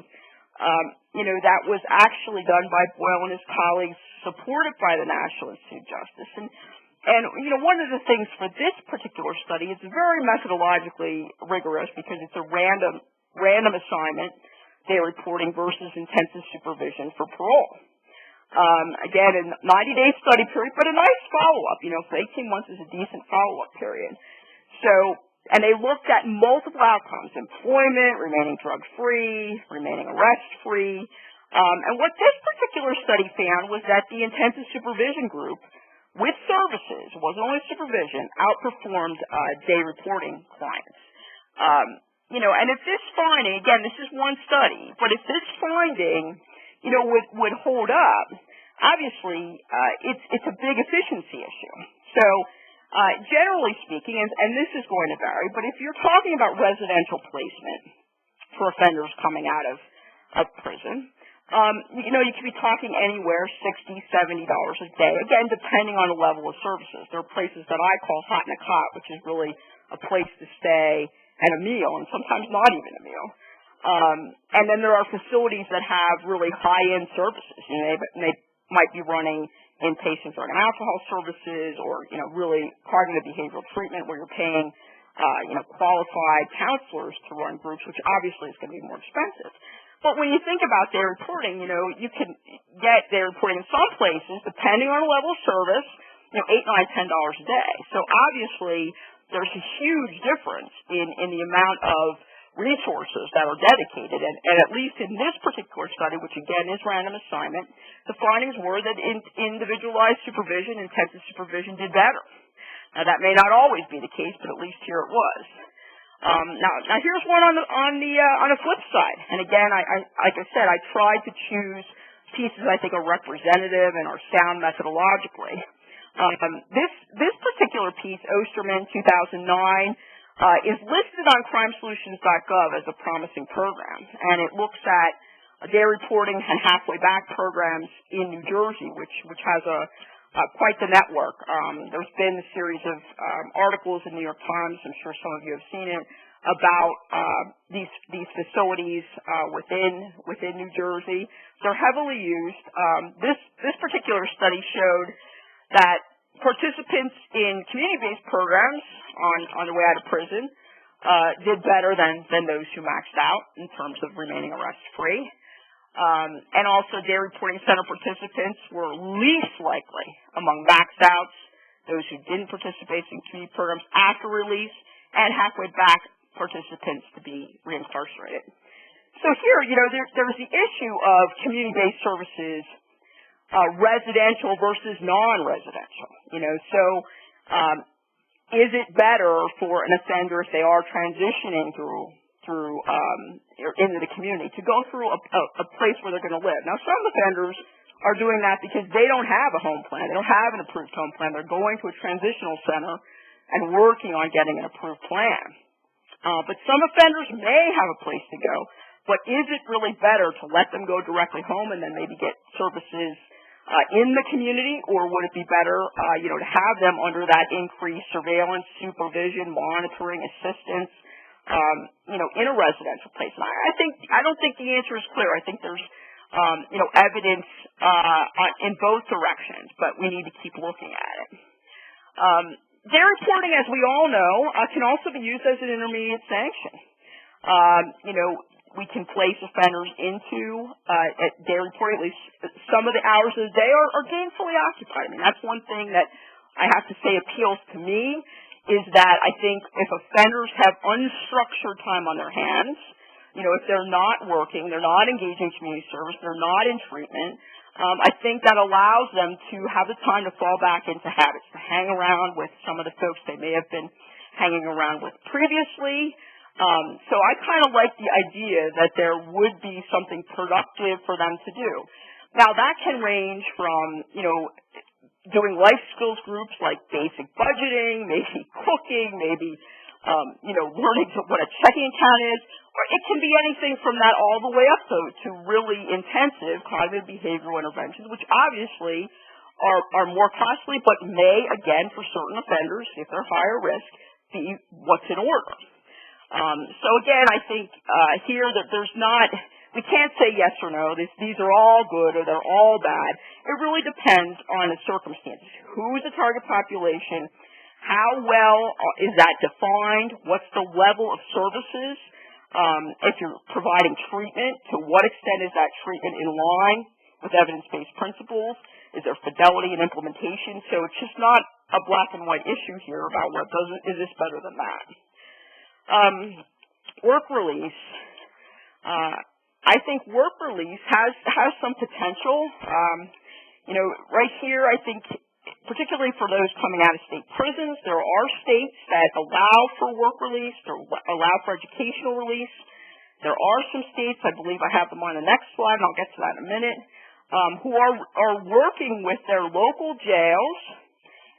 you know, that was actually done by Boyle and his colleagues, supported by the National Institute of Justice. And you know, one of the things for this particular study, it's very methodologically rigorous because it's a random assignment, day reporting versus intensive supervision for parole. Again, a 90-day study period, but a nice follow-up. You know, for 18 months is a decent follow-up period. So, and they looked at multiple outcomes: employment, remaining drug-free, remaining arrest-free. And what this particular study found was that the intensive supervision group with services, it wasn't only supervision, outperformed day reporting clients. And if this finding, again, this is one study, but if this finding, would hold up, obviously, it's a big efficiency issue. So, generally speaking, and this is going to vary, but if you're talking about residential placement for offenders coming out of prison, you could be talking anywhere $60, $70 a day, again, depending on the level of services. There are places that I call hot in a cot, which is really a place to stay and a meal, and sometimes not even a meal. And then there are facilities that have really high-end services. They might be running inpatient drug and alcohol services, or really cognitive behavioral treatment, where you're paying qualified counselors to run groups, which obviously is going to be more expensive. But when you think about day reporting, you can get day reporting in some places, depending on the level of service, $8, $9, $10 a day. So obviously, there's a huge difference in the amount of resources that are dedicated, and at least in this particular study, which again is random assignment, the findings were that individualized supervision, intensive supervision did better. Now that may not always be the case, but at least here it was. Now here's one on the flip side, and again, like I said, I tried to choose pieces I think are representative and are sound methodologically. This particular piece, Osterman, 2009. Is listed on crimesolutions.gov as a promising program, and it looks at day reporting and halfway back programs in New Jersey, which has quite the network. There's been a series of articles in New York Times, I'm sure some of you have seen it, about these facilities within New Jersey. They're heavily used. This particular study showed that participants in community-based programs on their way out of prison did better than those who maxed out in terms of remaining arrest-free. And also day reporting center participants were least likely among maxed outs, those who didn't participate in community programs after release, and halfway back participants to be reincarcerated. So here, there's the issue of community-based services, residential versus non-residential. Is it better for an offender if they are transitioning through into the community to go through a place where they're going to live? Now, some offenders are doing that because they don't have a home plan. They don't have an approved home plan. They're going to a transitional center and working on getting an approved plan. But some offenders may have a place to go, but is it really better to let them go directly home and then maybe get services in the community, or would it be better, to have them under that increased surveillance, supervision, monitoring, assistance, in a residential place? And I don't think the answer is clear. I think there's, evidence in both directions, but we need to keep looking at it. Day reporting, as we all know, can also be used as an intermediate sanction. We can place offenders into day reporting. At least some of the hours of the day are gainfully occupied. I mean, that's one thing that I have to say appeals to me, is that I think if offenders have unstructured time on their hands, if they're not working, they're not engaging in community service, they're not in treatment, I think that allows them to have the time to fall back into habits, to hang around with some of the folks they may have been hanging around with previously. So I kind of like the idea that there would be something productive for them to do. Now, that can range from, doing life skills groups like basic budgeting, maybe cooking, maybe, learning what a checking account is, or it can be anything from that all the way up to really intensive cognitive behavioral interventions, which obviously are more costly, but may, again, for certain offenders, if they're higher risk, be what's in order. So again, I think here that we can't say yes or no. These are all good or they're all bad. It really depends on the circumstances. Who is the target population? How well is that defined? What's the level of services? If you're providing treatment, to what extent is that treatment in line with evidence-based principles? Is there fidelity and implementation? So it's just not a black and white issue here about is this better than that. Work release. I think work release has some potential. Right here, I think particularly for those coming out of state prisons. There are states that allow for work release, or allow for educational release. There are some states, I believe I have them on the next slide, and I'll get to that in a minute, who are working with their local jails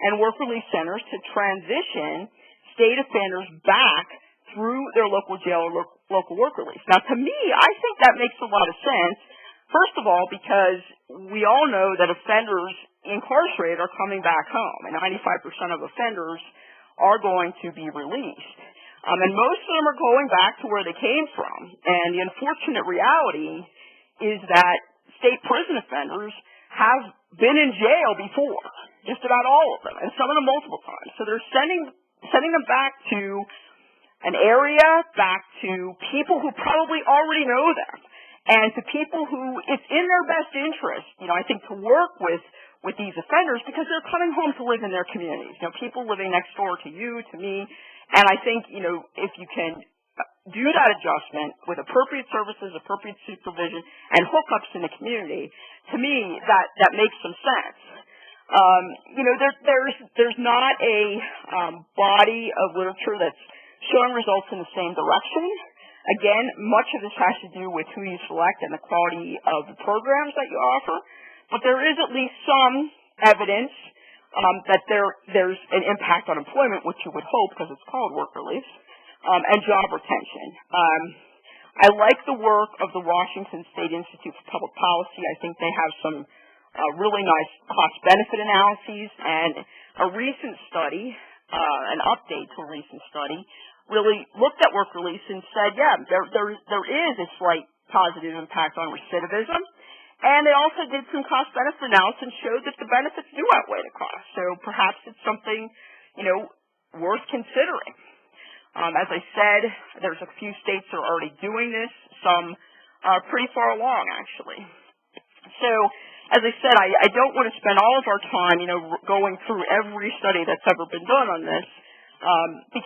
and work release centers to transition state offenders back through their local jail or local work release. Now, to me, I think that makes a lot of sense. First of all, because we all know that offenders incarcerated are coming back home, and 95% of offenders are going to be released. And most of them are going back to where they came from. And the unfortunate reality is that state prison offenders have been in jail before, just about all of them, and some of them multiple times. So they're sending them back to an area, back to people who probably already know them, and to people who it's in their best interest, I think, to work with these offenders, because they're coming home to live in their communities. People living next door to you, to me, and I think, if you can do that adjustment with appropriate services, appropriate supervision, and hookups in the community, to me, that makes some sense. There's not a body of literature that's showing results in the same direction. Again, much of this has to do with who you select and the quality of the programs that you offer, but there is at least some evidence that there's an impact on employment, which you would hope because it's called work release, and job retention. I like the work of the Washington State Institute for Public Policy. I think they have some really nice cost-benefit analyses, and a recent study, an update to a recent study, really looked at work release and said, yeah, there is a slight positive impact on recidivism. And they also did some cost-benefit analysis and showed that the benefits do outweigh the cost. So perhaps it's something, worth considering. As I said, there's a few states that are already doing this. Some are pretty far along, actually. So, as I said, I don't want to spend all of our time, going through every study that's ever been done on this.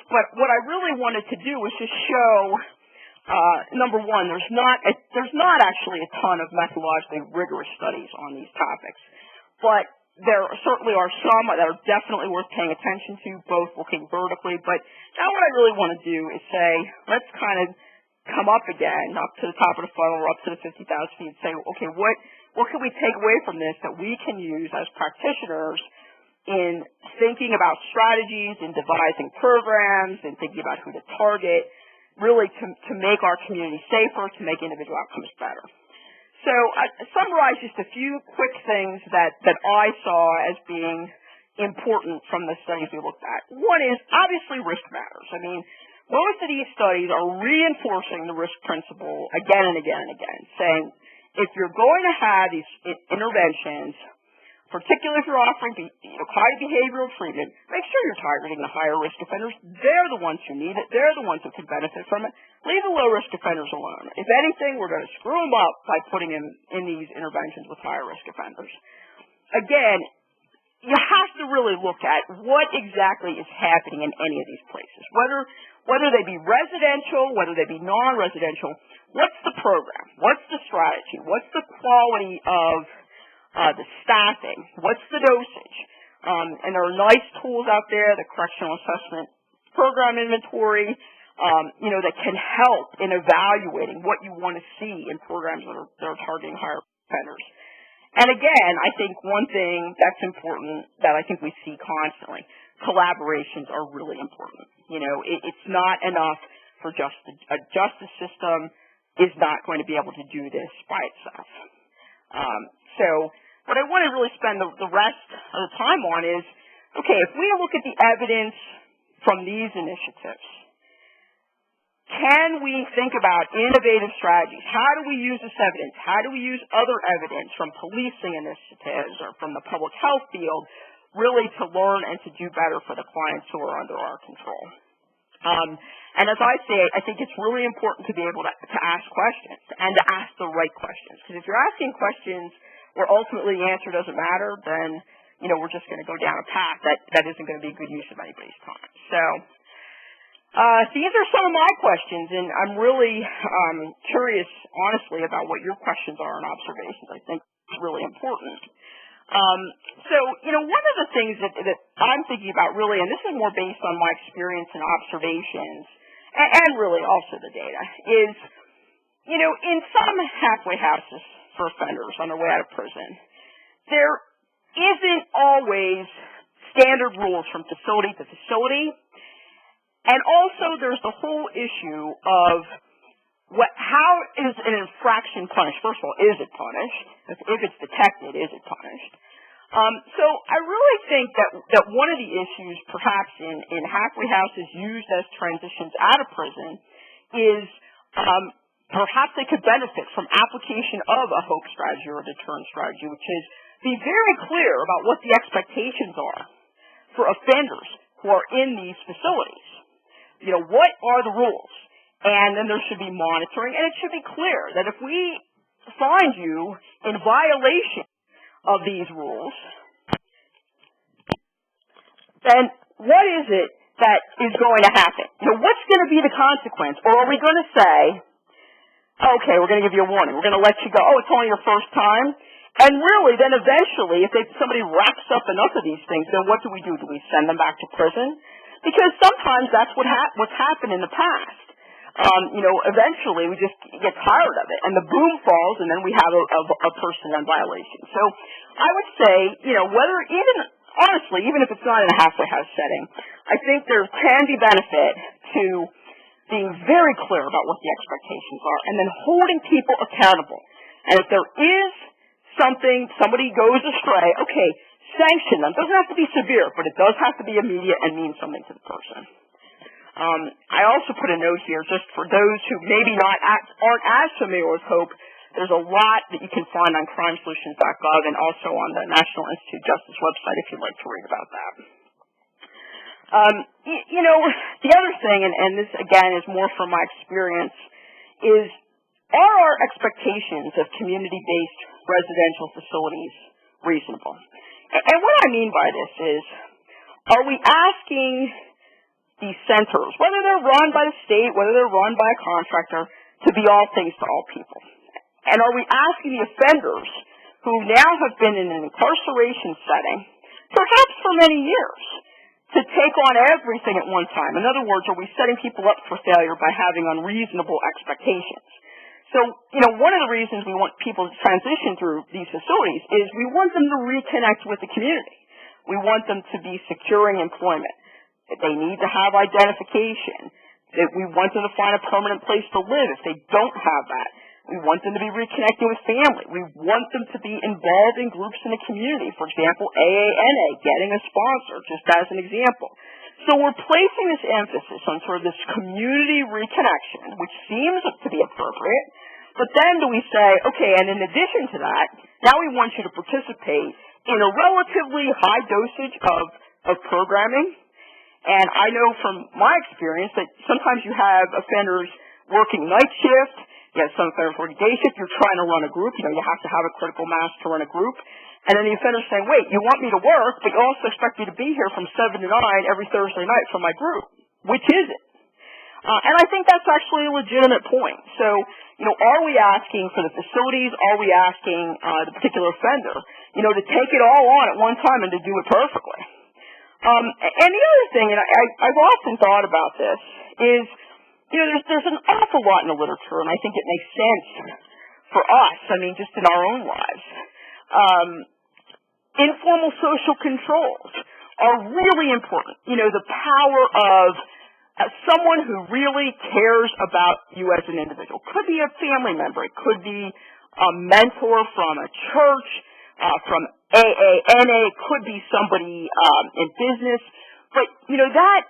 But what I really wanted to do was just show, number one, there's not actually a ton of methodologically rigorous studies on these topics, but there certainly are some that are definitely worth paying attention to, both looking vertically. But now what I really want to do is say, let's kind of come up again, up to the top of the funnel, or up to the 50,000 feet, and say, okay, what can we take away from this that we can use as practitioners in thinking about strategies, in devising programs, in thinking about who to target, really to make our community safer, to make individual outcomes better. So I summarized just a few quick things that I saw as being important from the studies we looked at. One is, obviously, risk matters. I mean, most of these studies are reinforcing the risk principle again and again and again, saying if you're going to have these interventions, particularly if you're offering high behavioral treatment, make sure you're targeting the higher risk offenders. They're the ones who need it. They're the ones who can benefit from it. Leave the low risk offenders alone. If anything, we're going to screw them up by putting them in these interventions with higher risk offenders. Again, you have to really look at what exactly is happening in any of these places, whether they be residential, whether they be non-residential. What's the program? What's the strategy? What's the quality of the staffing? What's the dosage? And there are nice tools out there, the Correctional Assessment Program Inventory, that can help in evaluating what you want to see in programs that are targeting higher offenders. And again, I think one thing that's important that I think we see constantly, collaborations are really important. It's not enough for just a justice system is not going to be able to do this by itself. So what I want to really spend the rest of the time on is, okay, if we look at the evidence from these initiatives, can we think about innovative strategies? How do we use this evidence? How do we use other evidence from policing initiatives or from the public health field really to learn and to do better for the clients who are under our control? And as I say, I think it's really important to be able to ask questions and to ask the right questions. Because if you're asking questions where ultimately the answer doesn't matter, then, we're just going to go down a path that isn't going to be a good use of anybody's time. So, these are some of my questions, and I'm really curious, honestly, about what your questions are and observations. I think it's really important. So, one of the things that I'm thinking about really, and this is more based on my experience and observations, and really also the data, is, in some halfway houses for offenders on their way out of prison, there isn't always standard rules from facility to facility, and also there's the whole issue of how is an infraction punished? First of all, is it punished? If it's detected, is it punished? So I really think that one of the issues perhaps in halfway houses used as transitions out of prison is perhaps they could benefit from application of a hope strategy or a deterrent strategy, which is be very clear about what the expectations are for offenders who are in these facilities. What are the rules? And then there should be monitoring, and it should be clear that if we find you in violation of these rules, then what is it that is going to happen? What's going to be the consequence? Or are we going to say, okay, we're going to give you a warning. We're going to let you go. Oh, it's only your first time. And really, then eventually, if somebody racks up enough of these things, then what do? Do we send them back to prison? Because sometimes that's what's happened in the past. Eventually we just get tired of it, and the boom falls, and then we have a person on violation. So I would say, honestly, even if it's not in a halfway house setting, I think there can be benefit to being very clear about what the expectations are, and then holding people accountable. And if there is somebody goes astray, okay, sanction them. It doesn't have to be severe, but it does have to be immediate and mean something to the person. I also put a note here just for those who maybe aren't as familiar with HOPE. There's a lot that you can find on crimesolutions.gov and also on the National Institute of Justice website if you'd like to read about that. The other thing, and this again is more from my experience, is are our expectations of community-based residential facilities reasonable? And what I mean by this is, are we asking these centers, whether they're run by the state, whether they're run by a contractor, to be all things to all people? And are we asking the offenders who now have been in an incarceration setting, perhaps for many years, to take on everything at one time? In other words, are we setting people up for failure by having unreasonable expectations? So, one of the reasons we want people to transition through these facilities is we want them to reconnect with the community. We want them to be securing employment. They need to have identification. We want them to find a permanent place to live if they don't have that. We want them to be reconnecting with family. We want them to be involved in groups in the community. For example, AANA, getting a sponsor, just as an example. So we're placing this emphasis on sort of this community reconnection, which seems to be appropriate. But then do we say, okay, and in addition to that, now we want you to participate in a relatively high dosage of programming. And I know from my experience that sometimes you have offenders working night shift, you have some offenders working day shift, you're trying to run a group, you have to have a critical mass to run a group. And then the offender's saying, wait, you want me to work, but you also expect me to be here from 7 to 9 every Thursday night for my group. Which is it? And I think that's actually a legitimate point. So, are we asking for the facilities, are we asking the particular offender, to take it all on at one time and to do it perfectly? And the other thing, and I've often thought about this, is, there's an awful lot in the literature, and I think it makes sense for us, just in our own lives. Informal social controls are really important. The power of someone who really cares about you as an individual. Could be a family member. It could be a mentor from a church, from AANA. It could be somebody in business. But, that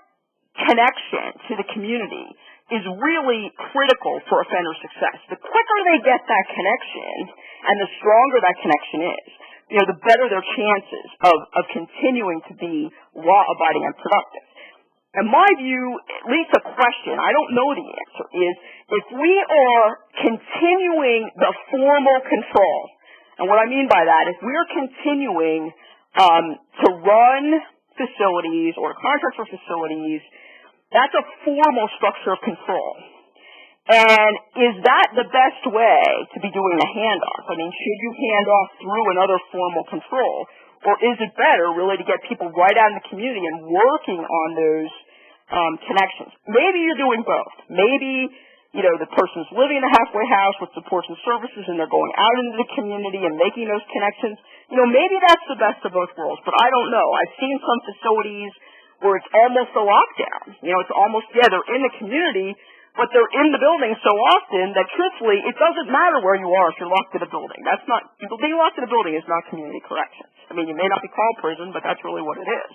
connection to the community is really critical for offender success. The quicker they get that connection and the stronger that connection is, the better their chances of continuing to be law-abiding and productive. And my view, at least a question, I don't know the answer, is if we are continuing the formal control, and what I mean by that is we are continuing to run facilities or contract for facilities, that's a formal structure of control. And is that the best way to be doing the handoff? I mean, should you hand off through another formal control? Or is it better really to get people right out in the community and working on those connections? Maybe you're doing both. Maybe, you know, the person's living in a halfway house with supports and services and they're going out into the community and making those connections. You know, maybe that's the best of both worlds, but I don't know. I've seen some facilities where it's almost a lockdown. You know, it's almost, yeah, they're in the community, but they're in the building so often that truthfully, it doesn't matter where you are if you're locked in a building. That's not, being locked in a building is not community corrections. I mean, you may not be called prison, but that's really what it is.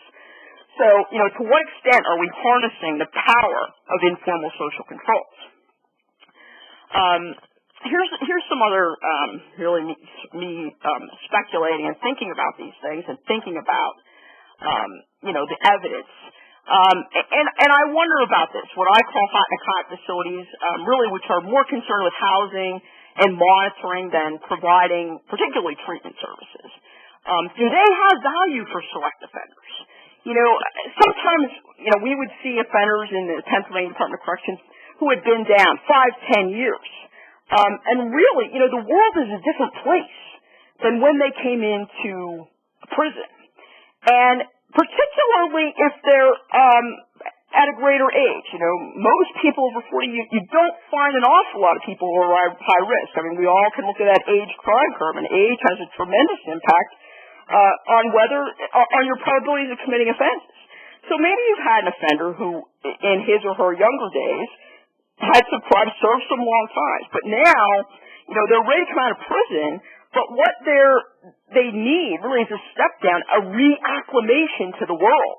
So, you know, to what extent are we harnessing the power of informal social controls? Here's some other, really me speculating and thinking about these things and thinking about, you know, the evidence. And I wonder about this, what I call hot and cot facilities, really which are more concerned with housing and monitoring than providing particularly treatment services. Do they have value for select offenders? You know, sometimes, you know, we would see offenders in the Pennsylvania Department of Corrections who had been down 5, 10 years. And really, you know, the world is a different place than when they came into prison. And particularly if they're at a greater age. You know, most people over 40, you don't find an awful lot of people who are high risk. I mean, we all can look at that age crime curve, and age has a tremendous impact on your probabilities of committing offenses. So maybe you've had an offender who, in his or her younger days, had some crime, served some long times, but now, you know, they're ready to come out of prison, but what they need really is a step down, a reacclimation to the world,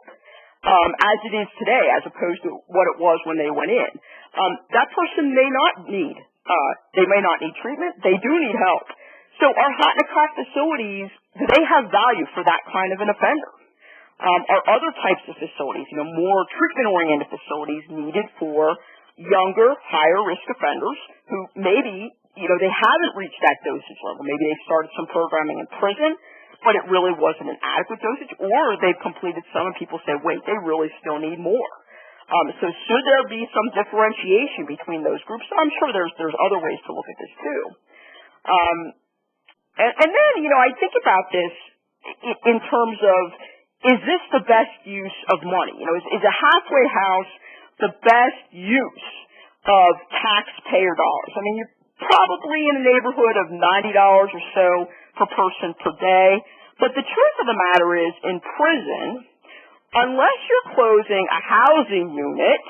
as it is today, as opposed to what it was when they went in. That person may not need treatment. They do need help. So our hot and cot facilities, do they have value for that kind of an offender? Are other types of facilities, you know, more treatment-oriented facilities needed for younger, higher-risk offenders who maybe, you know, they haven't reached that dosage level. Maybe they started some programming in prison, but it really wasn't an adequate dosage, or they've completed some and people say, wait, they really still need more. So should there be some differentiation between those groups? I'm sure there's other ways to look at this too. And then, you know, I think about this in terms of, is this the best use of money? You know, is a halfway house the best use of taxpayer dollars? I mean, you're probably in the neighborhood of $90 or so per person per day. But the truth of the matter is, in prison, unless you're closing a housing unit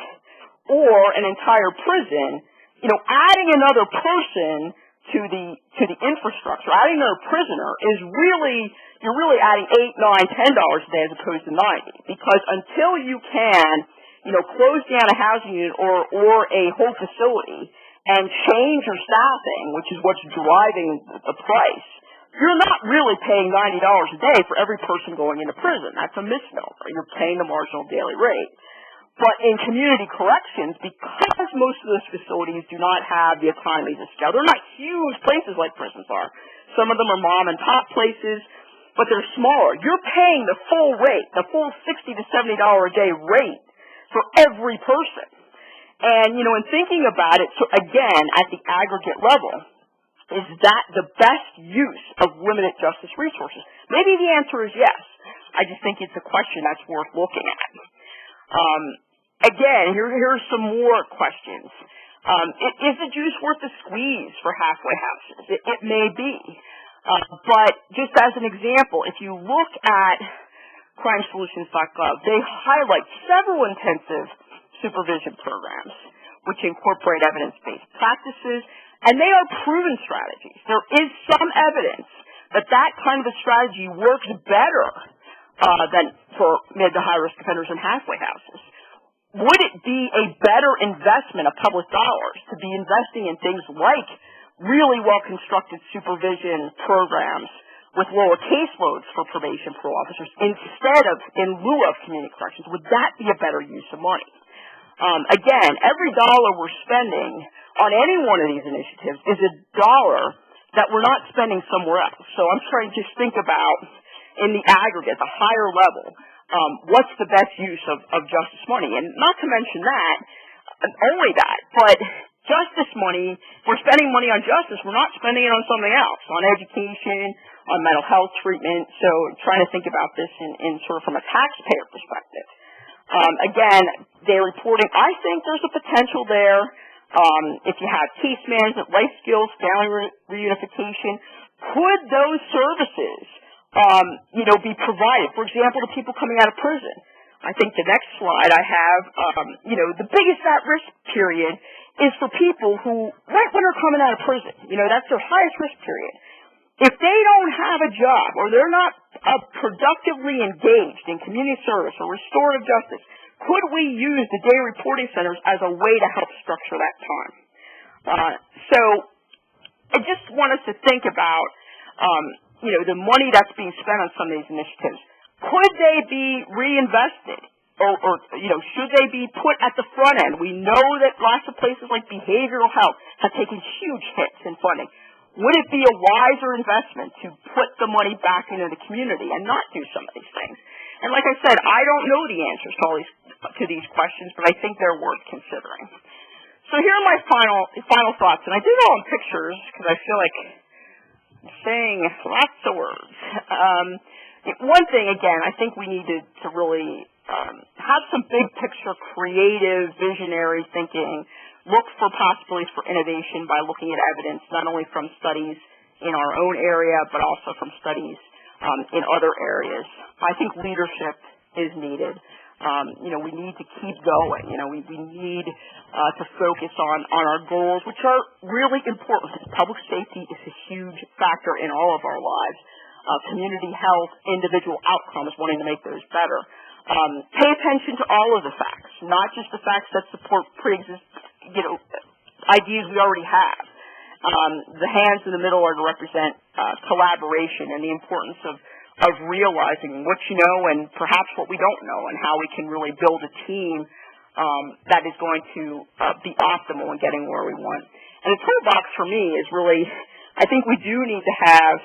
or an entire prison, you know, adding another person to the infrastructure, adding another prisoner is really, you're really adding $8, $9, $10 a day as opposed to 90. Because until you can, you know, close down a housing unit or a whole facility and change your staffing, which is what's driving the price, you're not really paying $90 a day for every person going into prison. That's a misnomer. You're paying the marginal daily rate. But in community corrections, because most of those facilities do not have the economies of scale, they're not huge places like prisons are. Some of them are mom and pop places, but they're smaller. You're paying the full rate, the full $60 to $70 a day rate for every person. And, you know, in thinking about it, so again, at the aggregate level, is that the best use of limited justice resources? Maybe the answer is yes. I just think it's a question that's worth looking at. Again, here's some more questions. Is the juice worth the squeeze for halfway houses? It may be. But just as an example, if you look at crimesolutions.gov, they highlight several intensive supervision programs which incorporate evidence-based practices, and they are proven strategies. There is some evidence that that kind of a strategy works better than for mid to high-risk offenders in halfway houses. Would it be a better investment of public dollars to be investing in things like really well-constructed supervision programs with lower caseloads for probation parole officers instead of in lieu of community corrections? Would that be a better use of money? Again, every dollar we're spending on any one of these initiatives is a dollar that we're not spending somewhere else. So I'm trying to just think about, in the aggregate, the higher level, what's the best use of justice money? And not to mention that, only that, but justice money, we're spending money on justice, we're not spending it on something else, on education, on mental health treatment. So trying to think about this in sort of from a taxpayer perspective. Again, day reporting, I think there's a potential there. If you have case management, life skills, family reunification, could those services, be provided? For example, to people coming out of prison. I think the next slide I have, the biggest at-risk period is for people who, right when they're coming out of prison, that's their highest risk period. If they don't have a job or they're not productively engaged in community service or restorative justice, could we use the day reporting centers as a way to help structure that time? So I just want us to think about, the money that's being spent on some of these initiatives. Could they be reinvested? Or should they be put at the front end? We know that lots of places like behavioral health have taken huge hits in funding. Would it be a wiser investment to put the money back into the community and not do some of these things? And like I said, I don't know the answers to these questions, but I think they're worth considering. So here are my final thoughts, and I did it all in pictures because I feel like I'm saying lots of words. One thing, again, I think we need to really have some big picture, creative, visionary thinking. Look for possibilities for innovation by looking at evidence, not only from studies in our own area, but also from studies in other areas. I think leadership is needed. We need to keep going. We need to focus on our goals, which are really important. Public safety is a huge factor in all of our lives. Community health, individual outcomes, wanting to make those better. Pay attention to all of the facts, not just the facts that support ideas we already have. The hands in the middle are to represent collaboration and the importance of realizing what you know and perhaps what we don't know, and how we can really build a team that is going to be optimal in getting where we want. And the toolbox for me is really, I think we do need to have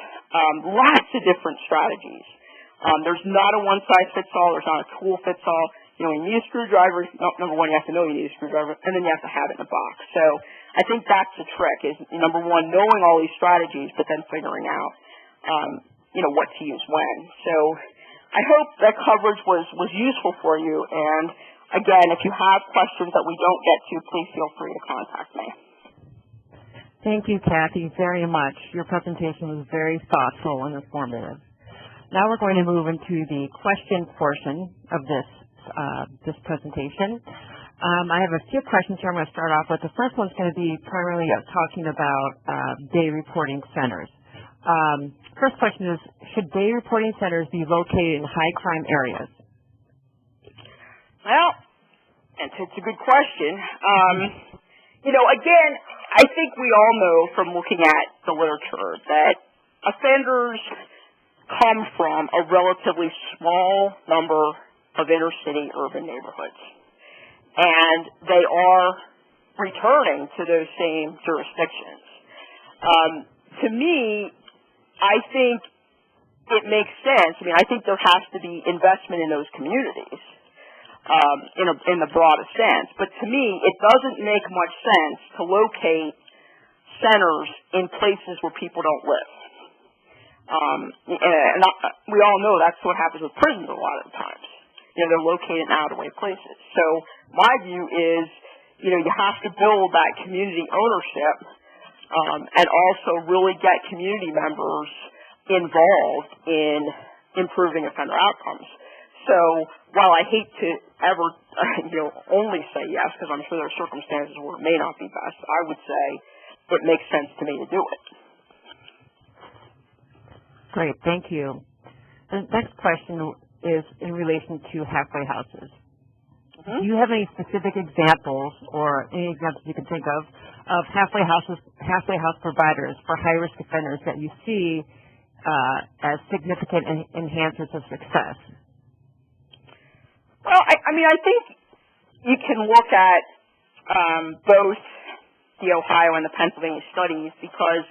lots of different strategies. There's not a one-size-fits-all. There's not a tool-fits-all. You need a screwdriver. Number one, you have to know you need a screwdriver, and then you have to have it in a box. So I think that's the trick is, number one, knowing all these strategies, but then figuring out, what to use when. So I hope that coverage was useful for you. And, again, if you have questions that we don't get to, please feel free to contact me. Thank you, Kathy, very much. Your presentation was very thoughtful and informative. Now we're going to move into the question portion of this presentation. I have a few questions here I'm going to start off with. The first one's going to be primarily talking about day reporting centers. First question is, should day reporting centers be located in high crime areas? Well, it's a good question. Again, I think we all know from looking at the literature that offenders come from a relatively small number of inner city urban neighborhoods. And they are returning to those same jurisdictions. To me, I think it makes sense. I think there has to be investment in those communities in the broadest sense. But to me, it doesn't make much sense to locate centers in places where people don't live. We all know that's what happens with prisons a lot of the times. They're located in out-of-way places. So my view is, you have to build that community ownership and also really get community members involved in improving offender outcomes. So while I hate to ever, only say yes, because I'm sure there are circumstances where it may not be best, I would say it makes sense to me to do it. Great, thank you. The next question is in relation to halfway houses. Do you have any specific examples or any examples you can think of halfway house providers for high-risk offenders that you see as significant enhancers of success? Well, I think you can look at both the Ohio and the Pennsylvania studies because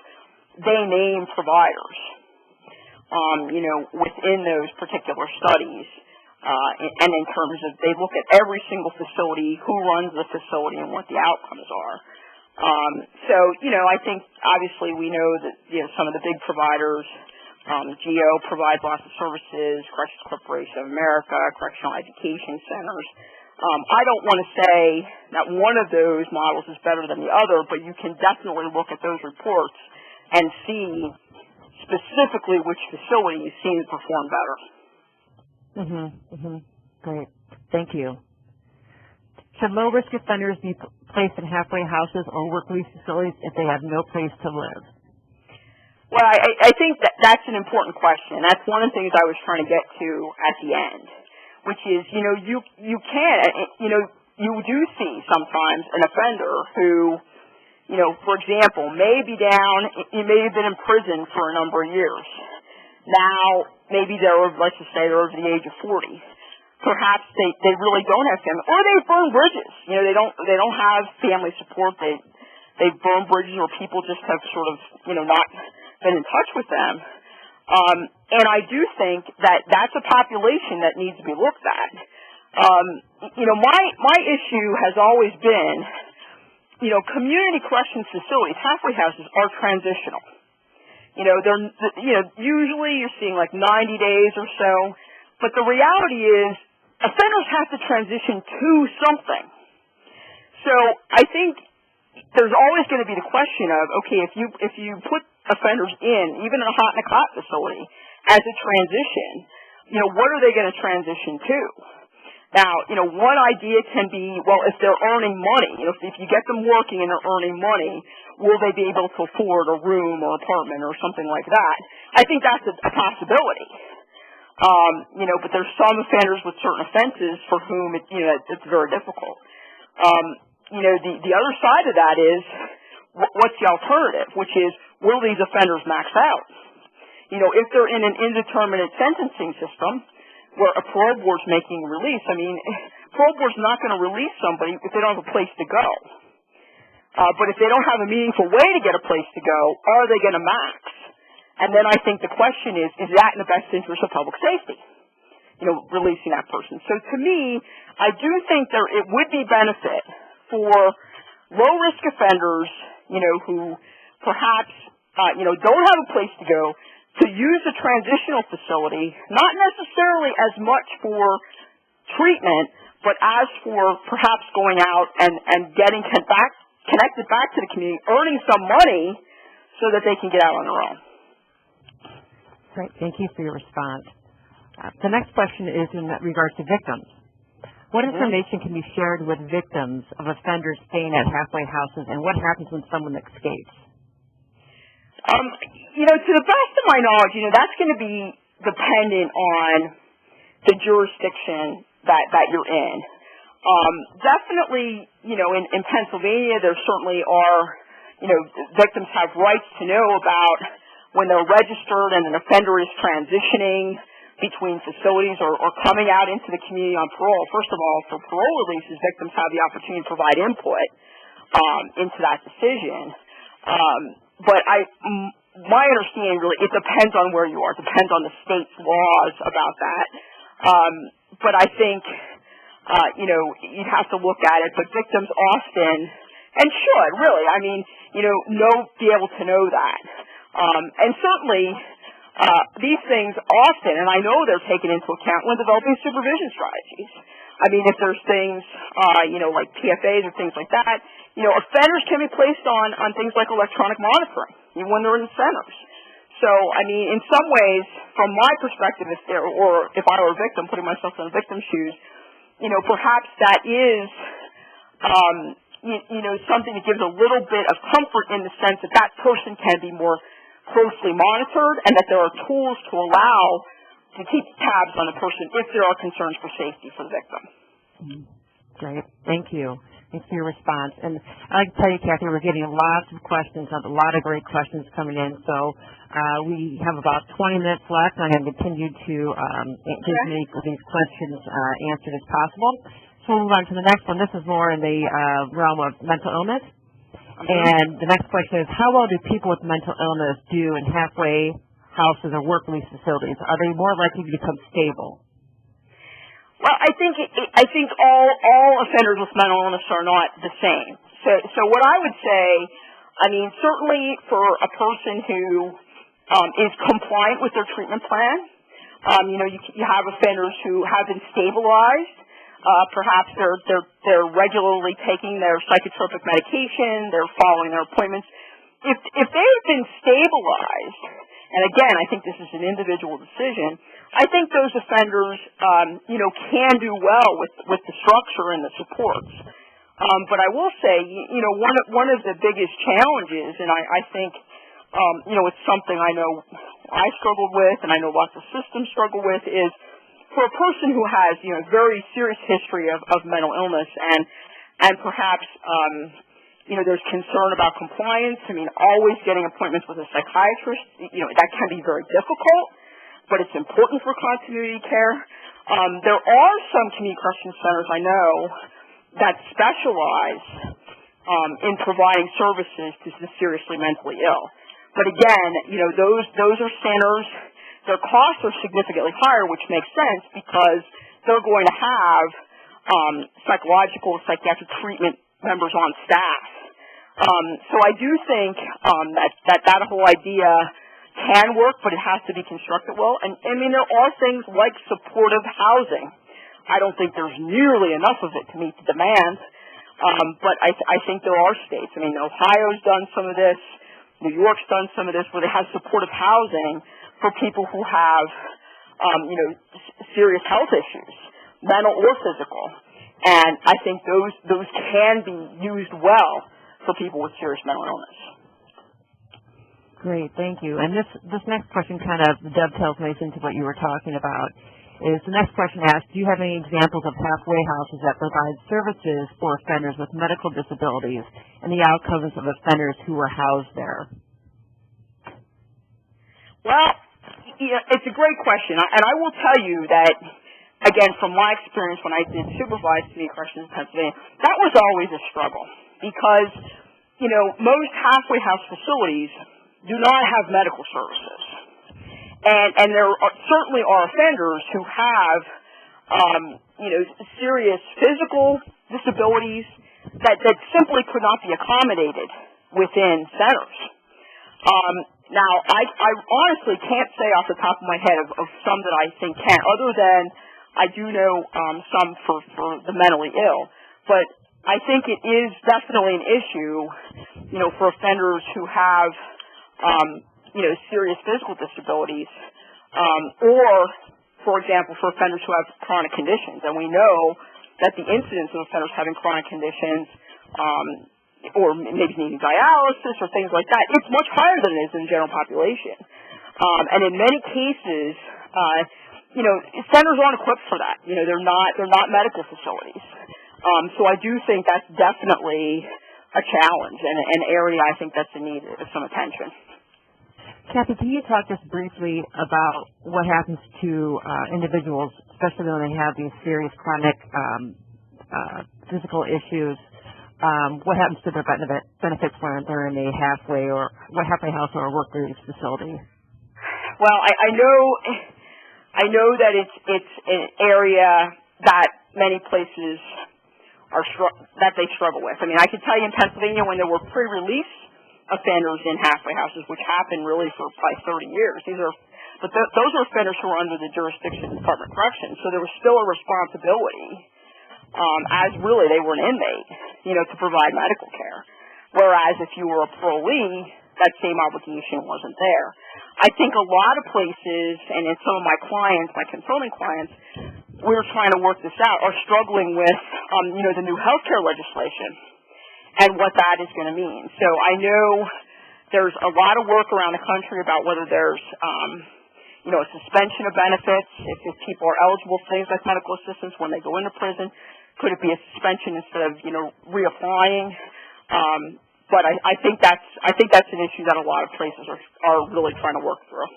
they name providers. Within those particular studies, and in terms of they look at every single facility, who runs the facility, and what the outcomes are. So, I think obviously we know that, some of the big providers, GEO provides lots of services, Corrections Corporation of America, Correctional Education Centers. I don't want to say that one of those models is better than the other, but you can definitely look at those reports and see specifically which facility you see perform better. Great. Thank you. Should low-risk offenders be placed in halfway houses or work release facilities if they have no place to live? Well, I think that's an important question. That's one of the things I was trying to get to at the end, which is, you can, you do see sometimes an offender who, for example, may be down, he may have been in prison for a number of years. Now, maybe let's just say they're over the age of 40. Perhaps they really don't have family, or they've burned bridges. They don't have family support. They've burned bridges, or people just have sort of, not been in touch with them. And I do think that that's a population that needs to be looked at. My issue has always been, community corrections facilities, halfway houses, are transitional. Usually you're seeing like 90 days or so, but the reality is offenders have to transition to something. So I think there's always going to be the question of, okay, if you put offenders in, even in a hot and a cot facility, as a transition, what are they going to transition to? Now, one idea can be, well, if they're earning money, if you get them working and they're earning money, will they be able to afford a room or apartment or something like that? I think that's a possibility. But there's some offenders with certain offenses for whom it's very difficult. The other side of that is, what's the alternative, which is, will these offenders max out? If they're in an indeterminate sentencing system where a parole board's making a release, parole board's not going to release somebody if they don't have a place to go. But if they don't have a meaningful way to get a place to go, are they going to max? And then I think the question is that in the best interest of public safety? Releasing that person. So to me, I do think it would be benefit for low-risk offenders, who perhaps, don't have a place to go, to use a transitional facility, not necessarily as much for treatment, but as for perhaps going out and getting connected back to the community, earning some money so that they can get out on their own. Great. Thank you for your response. The next question is in regards to victims. What information can be shared with victims of offenders staying at halfway houses, and what happens when someone escapes? To the best of my knowledge, that's going to be dependent on the jurisdiction that you're in. Definitely, in Pennsylvania, there certainly are, victims have rights to know about when they're registered and an offender is transitioning between facilities or coming out into the community on parole. First of all, for parole releases, victims have the opportunity to provide input into that decision. But my understanding really, it depends on where you are. It depends on the state's laws about that. But I think, you'd have to look at it. But victims often, and should really, be able to know that. And certainly, these things often, and I know they're taken into account when developing supervision strategies. If there's things, like PFAs or things like that, offenders can be placed on things like electronic monitoring, when they're in the centers. So, in some ways, from my perspective, if I were a victim, putting myself in a victim's shoes, perhaps that is, something that gives a little bit of comfort in the sense that that person can be more closely monitored and that there are tools to allow to keep tabs on a person if there are concerns for safety for the victim. Great. Thank you. Thanks for your response. And I'd like to tell you, Kathy, we're getting lots of questions, a lot of great questions coming in. So we have about 20 minutes left, and I'm going to continue to get as many of these questions answered as possible. So we'll move on to the next one. This is more in the realm of mental illness. And the next question is, how well do people with mental illness do in halfway houses or work release facilities? Are they more likely to become stable? Well, I think all offenders with mental illness are not the same. So what I would say, I mean, certainly for a person who is compliant with their treatment plan, you have offenders who have been stabilized. Perhaps they're regularly taking their psychotropic medication. They're following their appointments. If they've been stabilized, and again, I think this is an individual decision, I think those offenders, can do well with the structure and the supports. But I will say, one of the biggest challenges, and I think, it's something I know I struggled with, and I know lots of systems struggle with, is for a person who has, very serious history of mental illness and perhaps, there's concern about compliance. I mean, always getting appointments with a psychiatrist, that can be very difficult, but it's important for continuity care. There are some community corrections centers I know that specialize in providing services to the seriously mentally ill. But again, those are centers. Their costs are significantly higher, which makes sense because they're going to have psychological, psychiatric treatment members on staff. So I do think that whole idea can work, but it has to be constructed well. And I mean, there are things like supportive housing. I don't think there's nearly enough of it to meet the demand, but I think there are states. I mean, Ohio's done some of this. New York's done some of this where they have supportive housing for people who have, serious health issues, mental or physical. And I think those can be used well for people with serious mental illness. Great, thank you. And this next question kind of dovetails nice into what you were talking about. The next question asks, do you have any examples of halfway houses that provide services for offenders with medical disabilities and the outcomes of offenders who were housed there? Well, it's a great question, and I will tell you that, again, from my experience when I did supervise community corrections in Pennsylvania, that was always a struggle because, most halfway house facilities do not have medical services. And there certainly are offenders who have, serious physical disabilities that simply could not be accommodated within centers. Now, I honestly can't say off the top of my head of some that I think can, other than I do know some for the mentally ill. But I think it is definitely an issue, for offenders who have, serious physical disabilities, or, for example, for offenders who have chronic conditions. And we know that the incidence of offenders having chronic conditions, or maybe needing dialysis or things like that, it's much higher than it is in the general population. And in many cases, centers aren't equipped for that. They're not medical facilities. So I do think that's definitely a challenge and an area I think that's in need of some attention. Kathy, can you talk just briefly about what happens to individuals, especially when they have these serious chronic physical issues? What happens to their benefits when they're in a halfway house or a work release facility? Well, I know that it's an area that many places that they struggle with. I mean, I can tell you in Pennsylvania when there were pre-release offenders in halfway houses, which happened really for probably 30 years. Those are offenders who were under the jurisdiction of the Department of Corrections, so there was still a responsibility, as really they were an inmate, to provide medical care. Whereas if you were a parolee, that same obligation wasn't there. I think a lot of places, and in some of my clients, my consulting clients, we're trying to work this out, are struggling with, the new healthcare legislation and what that is going to mean. So I know there's a lot of work around the country about whether there's, a suspension of benefits, if people are eligible for things like medical assistance when they go into prison. Could it be a suspension instead of, reapplying? But I think that's an issue that a lot of places are really trying to work through.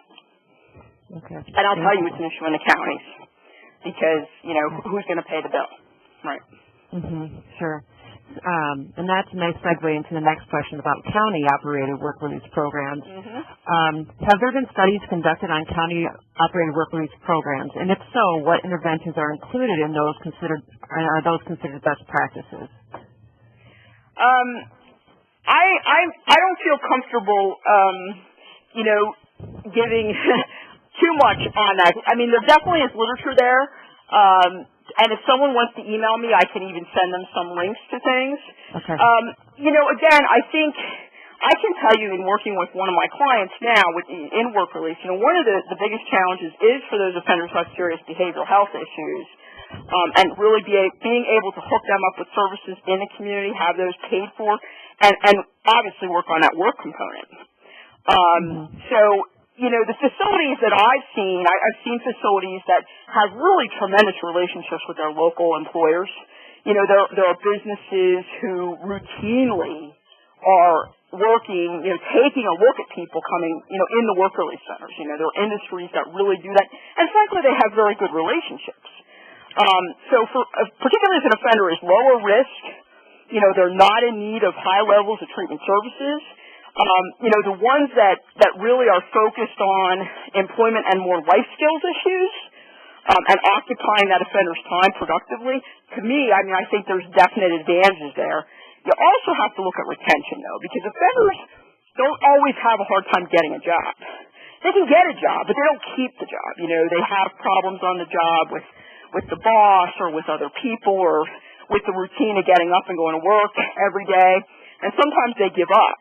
Okay. And I'll tell you it's an issue in the counties because, who's going to pay the bill? Right. Sure. And that's a nice segue into the next question about county-operated work release programs. Have there been studies conducted on county-operated work release programs? And if so, what interventions are included in those considered best practices? I don't feel comfortable, giving too much on that. I mean, there definitely is literature there, and if someone wants to email me, I can even send them some links to things. Okay. Again, I think I can tell you in working with one of my clients now in work release, one of the biggest challenges is for those offenders who have serious behavioral health issues, and really being able to hook them up with services in the community, have those paid for, and obviously work on that work component. So, the facilities that I've seen facilities that have really tremendous relationships with their local employers. There are businesses who routinely are working, taking a look at people coming, in the work release centers. There are industries that really do that, and frankly, they have very good relationships. So particularly if an offender is lower risk, they're not in need of high levels of treatment services. The ones that really are focused on employment and more life skills issues, and occupying that offender's time productively, to me, I think there's definite advantages there. You also have to look at retention, though, because offenders don't always have a hard time getting a job. They can get a job, but they don't keep the job. They have problems on the job with the boss or with other people or with the routine of getting up and going to work every day, and sometimes they give up.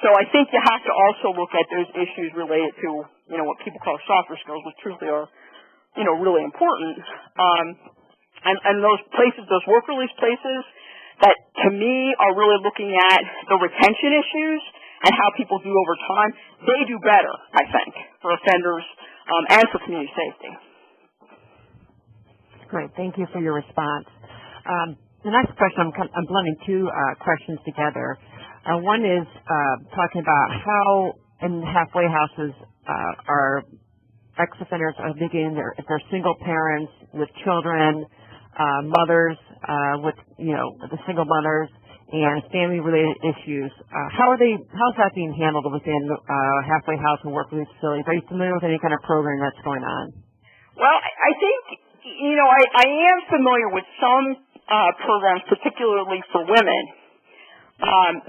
So I think you have to also look at those issues related to, what people call softer skills, which truthfully are, really important. And those places, those work release places that to me are really looking at the retention issues and how people do over time, they do better, I think, for offenders and for community safety. Great. Thank you for your response. The next question, I'm blending two questions together. One is talking about how in halfway houses are ex-offenders are beginning if they're single parents with children, mothers with the single mothers, and family-related issues. How's that being handled within halfway house and work release facilities? Are you familiar with any kind of program that's going on? Well, I think I am familiar with some programs, particularly for women,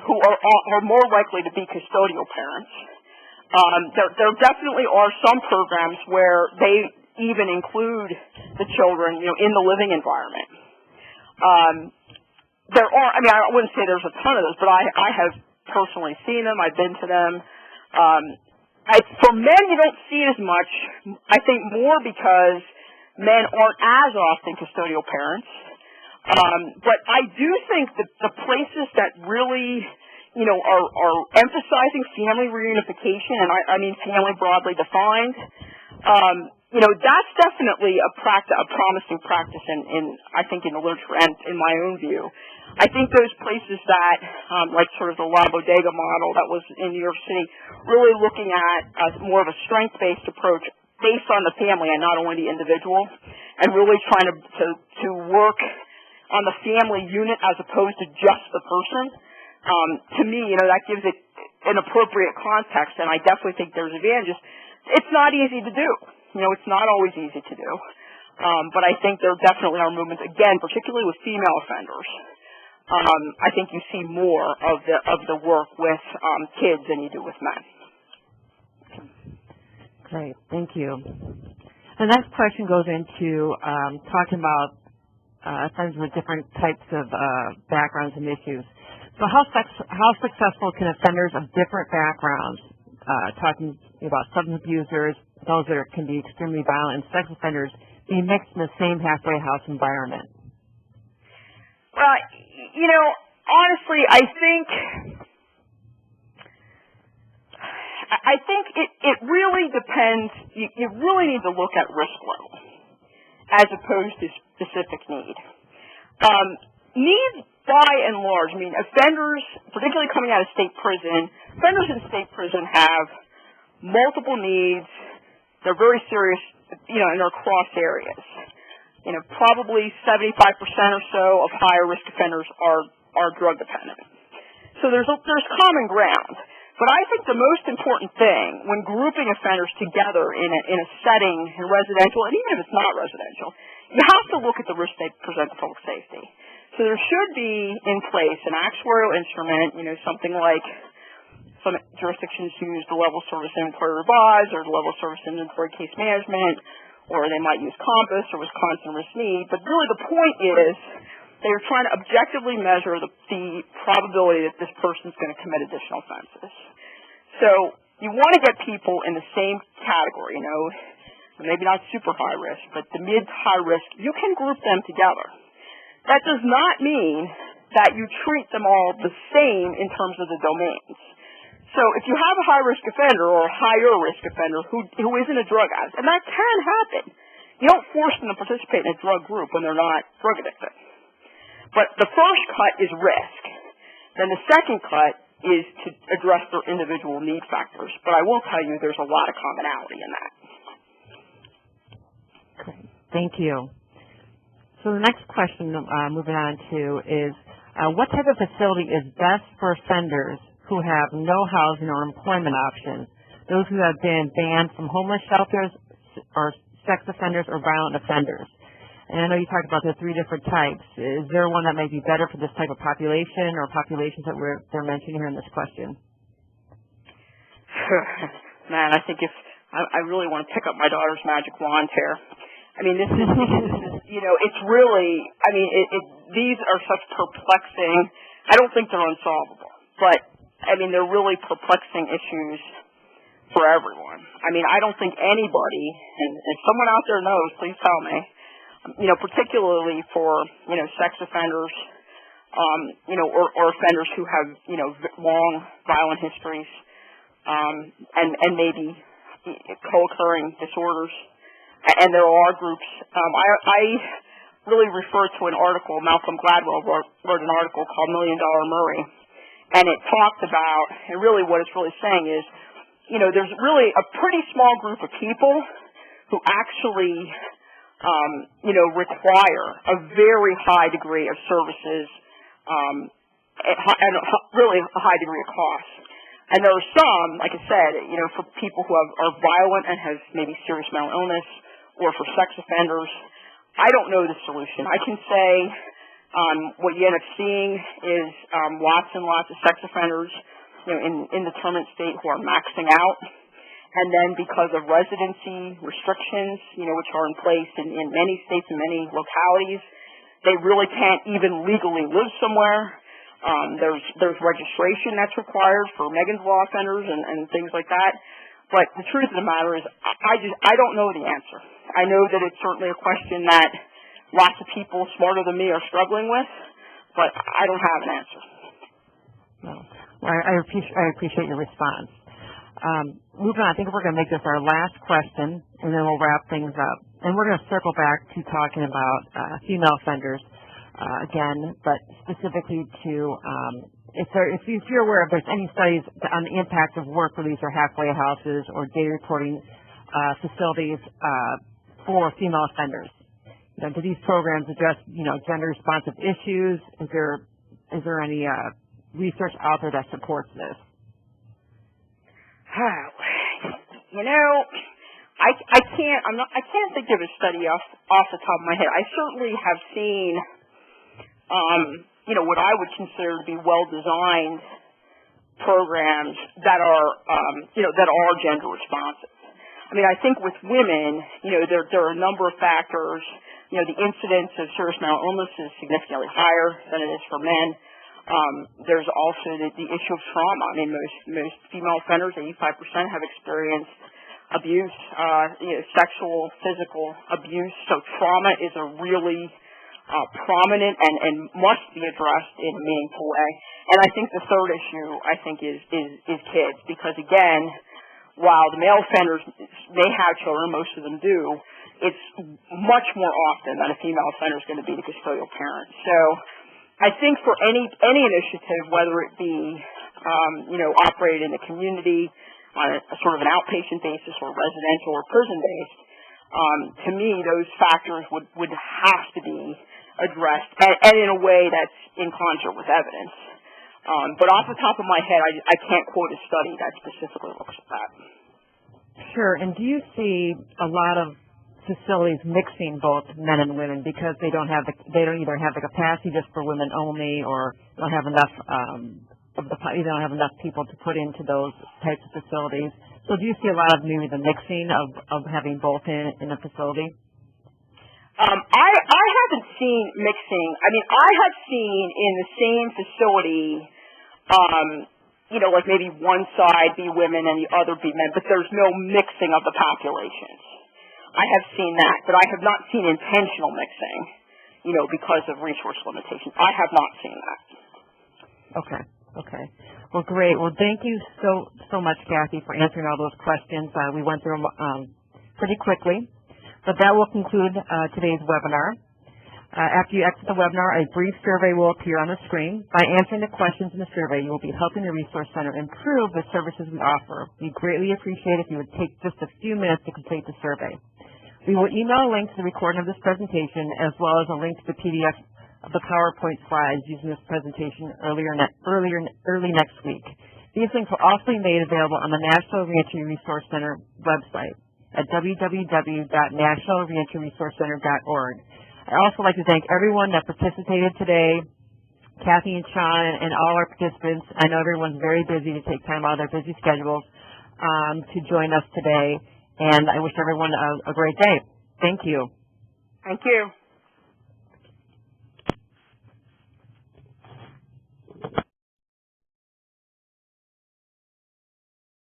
who are more likely to be custodial parents. There definitely are some programs where they even include the children, in the living environment. There are, I wouldn't say there's a ton of those, but I have personally seen them. I've been to them. For men, you don't see it as much, I think more because men aren't as often custodial parents. But I do think that the places that really, are emphasizing family reunification, and I mean family broadly defined, that's definitely a promising practice I think in the literature and in my own view. I think those places that, like sort of the La Bodega model that was in New York City, really looking at more of a strength-based approach based on the family and not only the individual, and really trying to work on the family unit as opposed to just the person. To me, that gives it an appropriate context, and I definitely think there's advantages. It's not easy to do. It's not always easy to do. But I think there definitely are movements, again, particularly with female offenders. I think you see more of the work with kids than you do with men. Great. Thank you. The next question goes into talking about offenders with different types of backgrounds and issues. So how successful can offenders of different backgrounds, talking about substance abusers, those that can be extremely violent, and sex offenders, be mixed in the same halfway house environment? Well, honestly, I think it really depends. You really need to look at risk level as opposed to specific need. Need, by and large, offenders, particularly coming out of state prison, offenders in state prison have multiple needs. They're very serious, and they're across areas. Probably 75% or so of higher risk offenders are drug dependent. So there's common ground. But I think the most important thing when grouping offenders together in a setting, in residential, and even if it's not residential, you have to look at the risk they present to public safety. So there should be in place an actuarial instrument, something like some jurisdictions use the level of service inventory revised or the level of service inventory case management, or they might use Compass or Wisconsin risk need. But really the point is they're trying to objectively measure the probability that this person's going to commit additional offenses. So you want to get people in the same category, maybe not super high risk, but the mid to high risk. You can group them together. That does not mean that you treat them all the same in terms of the domains. So if you have a high-risk offender or a higher-risk offender who isn't a drug addict, and that can happen, you don't force them to participate in a drug group when they're not drug addicted. But the first cut is risk. Then the second cut is to address their individual need factors. But I will tell you there's a lot of commonality in that. Great. Thank you. So the next question, moving on to, is what type of facility is best for offenders who have no housing or employment options, those who have been banned from homeless shelters or sex offenders or violent offenders? And I know you talked about the three different types. Is there one that may be better for this type of population or populations that they're mentioning here in this question? Man, I think I really want to pick up my daughter's magic wand here. I mean, this is it's really, these are such perplexing, I don't think they're unsolvable, but they're really perplexing issues for everyone. I don't think anybody, and if someone out there knows, please tell me, particularly for, sex offenders, or offenders who have, long violent histories, and maybe co-occurring disorders. And there are groups. I really refer to an article, Malcolm Gladwell wrote an article called $1 Million Murray, and it talked about, and really what it's really saying is, there's really a pretty small group of people who actually, require a very high degree of services, and really a high degree of cost. And there are some, like I said, for people who are violent and have maybe serious mental illness, or for sex offenders. I don't know the solution. I can say what you end up seeing is lots and lots of sex offenders in indeterminate state who are maxing out. And then because of residency restrictions, which are in place in many states and many localities, they really can't even legally live somewhere. There's registration that's required for Megan's Law offenders and things like that. But the truth of the matter is, I don't know the answer. I know that it's certainly a question that lots of people smarter than me are struggling with, but I don't have an answer. Well, I appreciate your response. Moving on, I think we're going to make this our last question, and then we'll wrap things up. And we're going to circle back to talking about female offenders again, but specifically to if you're aware if there's any studies on the impact of work release or halfway houses or day reporting facilities for female offenders. Do these programs address gender responsive issues? Is there any research out there that supports this? I can't think of a study off the top of my head. I certainly have seen what I would consider to be well-designed programs that are, that are gender responsive. I think with women, there are a number of factors. The incidence of serious mental illness is significantly higher than it is for men. There's also the issue of trauma. Most female offenders, 85%, have experienced abuse, sexual, physical abuse. So trauma is a really prominent and must be addressed in a meaningful way. And I think the third issue, is kids, because again, while the male offenders may have children, most of them do, it's much more often that a female offender is going to be the custodial parent. So I think for any initiative, whether it be operated in the community on a sort of an outpatient basis or residential or prison based, to me those factors would have to be addressed and in a way that's in concert with evidence. But off the top of my head, I can't quote a study that specifically looks at that. Sure. And do you see a lot of facilities mixing both men and women because they don't either have the capacity just for women only, or don't have enough you don't have enough people to put into those types of facilities. So do you see a lot of maybe the mixing of having both in a facility? I haven't seen mixing. I mean, I have seen in the same facility, like maybe one side be women and the other be men, but there's no mixing of the populations. I have seen that, but I have not seen intentional mixing, because of resource limitations. I have not seen that. Okay. Well, great. Well, thank you so much, Kathy, for answering all those questions. We went through them pretty quickly, but that will conclude today's webinar. After you exit the webinar, a brief survey will appear on the screen. By answering the questions in the survey, you will be helping the Resource Center improve the services we offer. We greatly appreciate if you would take just a few minutes to complete the survey. We will email a link to the recording of this presentation as well as a link to the PDF of the PowerPoint slides using this presentation early next week. These links will also be made available on the National Reentry Resource Center website at www.nationalreentryresourcecenter.org. I'd also like to thank everyone that participated today, Kathy and Sean and all our participants. I know everyone's very busy to take time out of their busy schedules to join us today, and I wish everyone a great day. Thank you. Thank you.